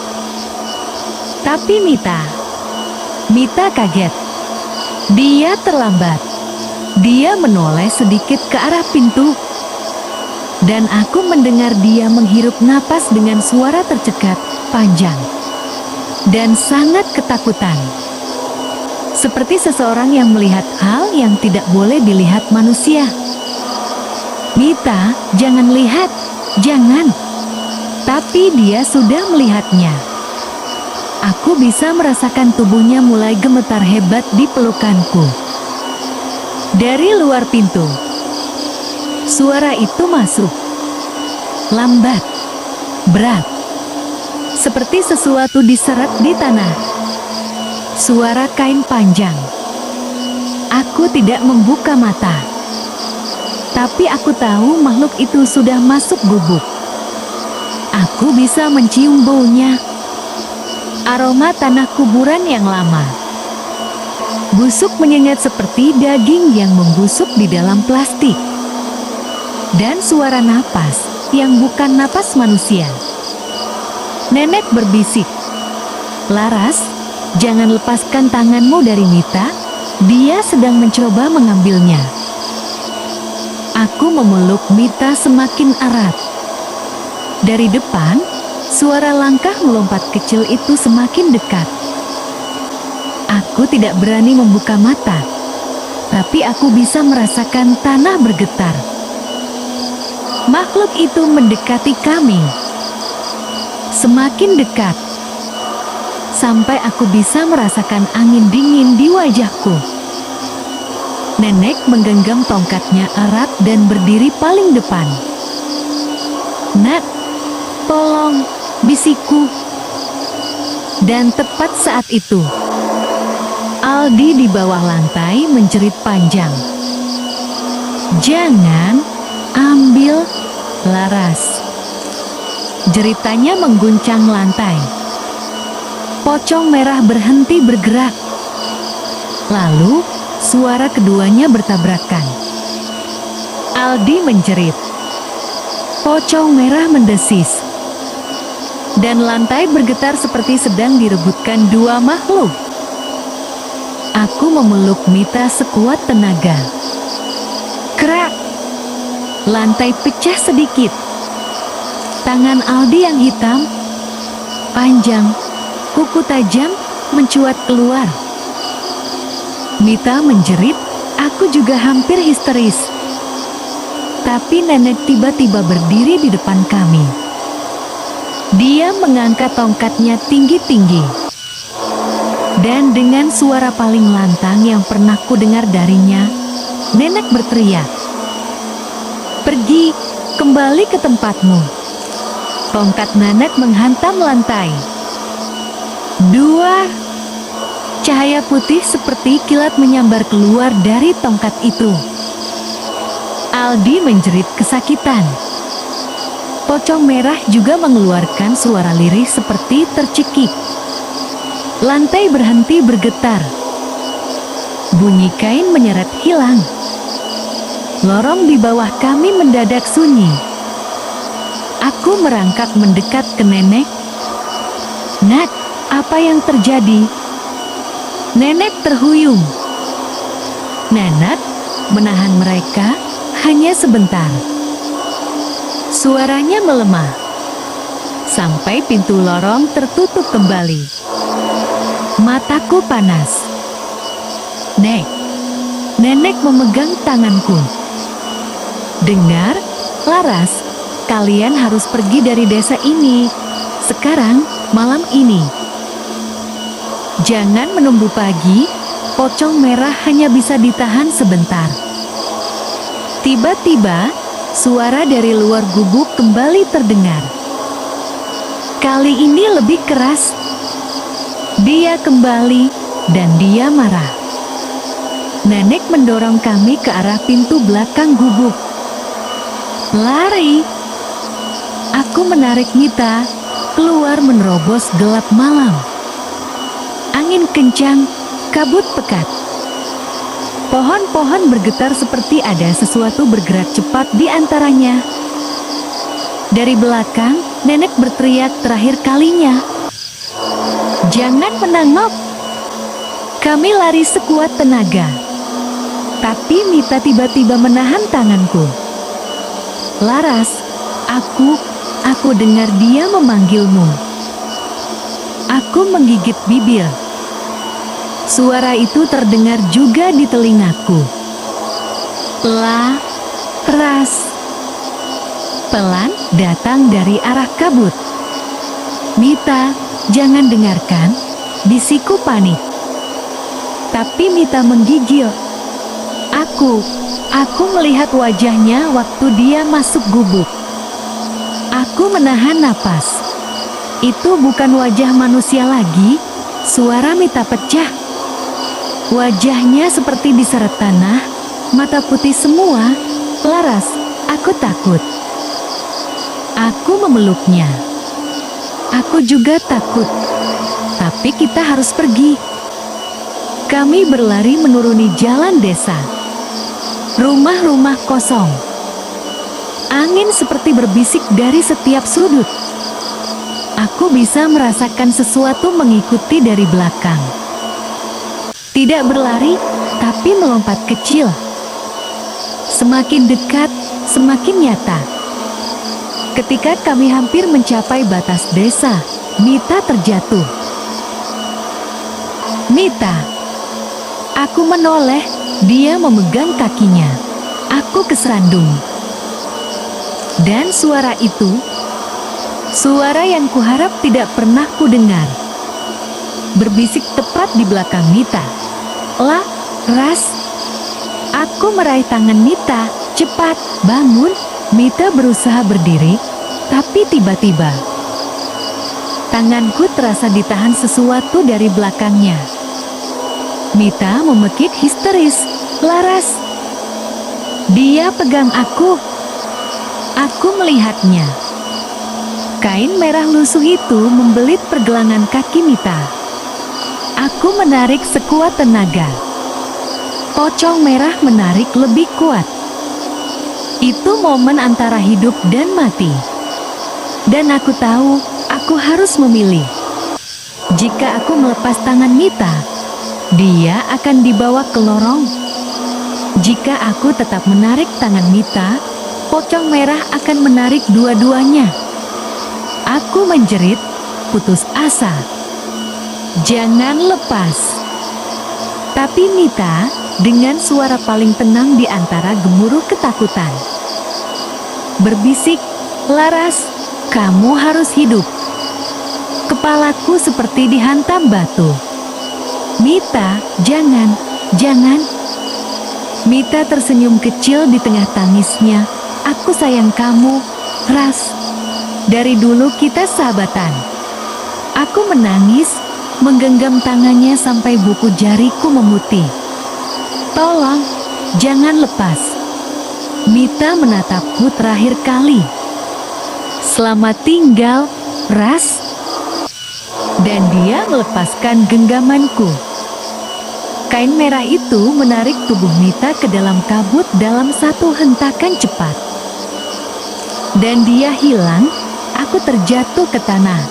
Tapi Mita kaget. Dia terlambat. Dia menoleh sedikit ke arah pintu. Dan aku mendengar dia menghirup napas dengan suara tercekat, panjang, dan sangat ketakutan. Seperti seseorang yang melihat hal yang tidak boleh dilihat manusia. "Mita, jangan lihat, jangan." Tapi dia sudah melihatnya. Aku bisa merasakan tubuhnya mulai gemetar hebat di pelukanku. Dari luar pintu, suara itu masuk. Lambat, berat, seperti sesuatu diseret di tanah. Suara kain panjang. Aku tidak membuka mata. Tapi aku tahu makhluk itu sudah masuk gubuk. Aku bisa mencium baunya. Aroma tanah kuburan yang lama. Busuk menyengat seperti daging yang membusuk di dalam plastik. Dan suara napas yang bukan napas manusia. Nenek berbisik, "Laras, jangan lepaskan tanganmu dari Mita. Dia sedang mencoba mengambilnya." Aku memeluk Mita semakin erat. Dari depan, suara langkah melompat kecil itu semakin dekat. Aku tidak berani membuka mata, tapi aku bisa merasakan tanah bergetar. Makhluk itu mendekati kami. Semakin dekat, sampai aku bisa merasakan angin dingin di wajahku. Nenek menggenggam tongkatnya erat dan berdiri paling depan. "Nak, tolong," bisikku. Dan tepat saat itu, Aldi di bawah lantai menjerit panjang. "Jangan ambil, Laras." Jeritanya mengguncang lantai. Pocong merah berhenti bergerak. Lalu, suara keduanya bertabrakan. Aldi menjerit. Pocong merah mendesis. Dan lantai bergetar seperti sedang direbutkan dua makhluk. Aku memeluk Mita sekuat tenaga. Krak! Lantai pecah sedikit. Tangan Aldi yang hitam, panjang, kuku tajam, mencuat keluar. Mita menjerit, aku juga hampir histeris. Tapi nenek tiba-tiba berdiri di depan kami. Dia mengangkat tongkatnya tinggi-tinggi. Dan dengan suara paling lantang yang pernah ku dengar darinya, nenek berteriak, "Pergi, kembali ke tempatmu." Tongkat nenek menghantam lantai. Dua cahaya putih seperti kilat menyambar keluar dari tongkat itu. Aldi menjerit kesakitan. Pocong merah juga mengeluarkan suara lirih seperti tercekik. Lantai berhenti bergetar. Bunyi kain menyeret hilang. Lorong di bawah kami mendadak sunyi. Aku merangkak mendekat ke nenek. "Nak, apa yang terjadi?" Nenek terhuyung. Nenek menahan mereka hanya sebentar. Suaranya melemah sampai pintu lorong tertutup kembali. Mataku panas. "Nek," nenek memegang tanganku. "Dengar, Laras, kalian harus pergi dari desa ini. Sekarang, malam ini. Jangan menunggu pagi, pocong merah hanya bisa ditahan sebentar." Tiba-tiba, suara dari luar gubuk kembali terdengar. Kali ini lebih keras. Dia kembali, dan dia marah. Nenek mendorong kami ke arah pintu belakang gubuk. "Lari!" Aku menarik Mita keluar menerobos gelap malam. Angin kencang, kabut pekat. Pohon-pohon bergetar seperti ada sesuatu bergerak cepat di antaranya. Dari belakang, nenek berteriak terakhir kalinya. "Jangan menengok!" Kami lari sekuat tenaga. Tapi Mita tiba-tiba menahan tanganku. "Laras, aku dengar dia memanggilmu." Aku menggigit bibir. Suara itu terdengar juga di telingaku. "Laras." Pelan datang dari arah kabut. "Mita, jangan dengarkan," bisiku panik. Tapi Mita menggigil. Aku melihat wajahnya waktu dia masuk gubuk. Aku menahan napas. Itu bukan wajah manusia lagi. Suara Mita pecah. Wajahnya seperti diseret tanah, mata putih semua. "Laras, aku takut." Aku memeluknya. "Aku juga takut. Tapi kita harus pergi." Kami berlari menuruni jalan desa. Rumah-rumah kosong. Angin seperti berbisik dari setiap sudut. Aku bisa merasakan sesuatu mengikuti dari belakang. Tidak berlari, tapi melompat kecil. Semakin dekat, semakin nyata. Ketika kami hampir mencapai batas desa, Mita terjatuh. "Mita!" Aku menoleh, dia memegang kakinya. Aku keserandung. Dan suara itu, suara yang kuharap tidak pernah kudengar, berbisik tepat di belakang Mita. "Laras!" Aku meraih tangan Mita. "Cepat, bangun!" Mita berusaha berdiri, tapi tiba-tiba tanganku terasa ditahan sesuatu dari belakangnya. Mita memekik histeris. "Laras!" Dia pegang aku. Aku melihatnya. Kain merah lusuh itu membelit pergelangan kaki Mita. Aku menarik sekuat tenaga. Pocong merah menarik lebih kuat. Itu momen antara hidup dan mati. Dan aku tahu, aku harus memilih. Jika aku melepas tangan Mita, dia akan dibawa ke lorong. Jika aku tetap menarik tangan Mita, pocong merah akan menarik dua-duanya. Aku menjerit, putus asa. "Jangan lepas!" Tapi Mita, dengan suara paling tenang di antara gemuruh ketakutan, berbisik, "Laras, kamu harus hidup." Kepalaku seperti dihantam batu. "Mita, jangan, jangan." Mita tersenyum kecil di tengah tangisnya. "Aku sayang kamu, Ras. Dari dulu kita sahabatan." Aku menangis, menggenggam tangannya sampai buku jariku memutih. "Tolong, jangan lepas." Mita menatapku terakhir kali. "Selamat tinggal, Ras." Dan dia melepaskan genggamanku. Kain merah itu menarik tubuh Mita ke dalam kabut dalam satu hentakan cepat. dan dia hilang, aku terjatuh ke tanah,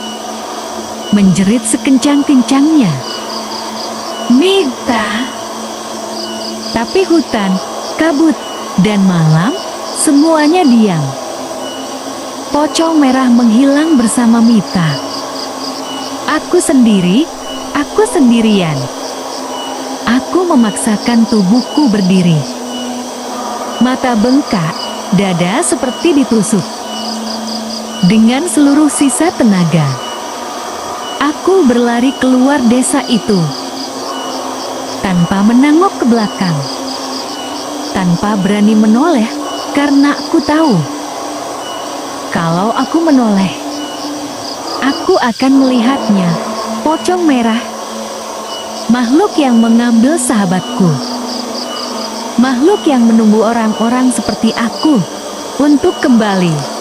menjerit sekencang-kencangnya, "Mita!" Tapi hutan, kabut, dan malam, semuanya diam. Pocong merah menghilang bersama Mita. Aku sendiri, aku sendirian. Aku memaksakan tubuhku berdiri. Mata bengkak, dada seperti ditusuk. Dengan seluruh sisa tenaga, aku berlari keluar desa itu. Tanpa menengok ke belakang. Tanpa berani menoleh, karena aku tahu. Kalau aku menoleh, aku akan melihatnya, pocong merah. Makhluk yang mengambil sahabatku. Makhluk yang menunggu orang-orang seperti aku untuk kembali.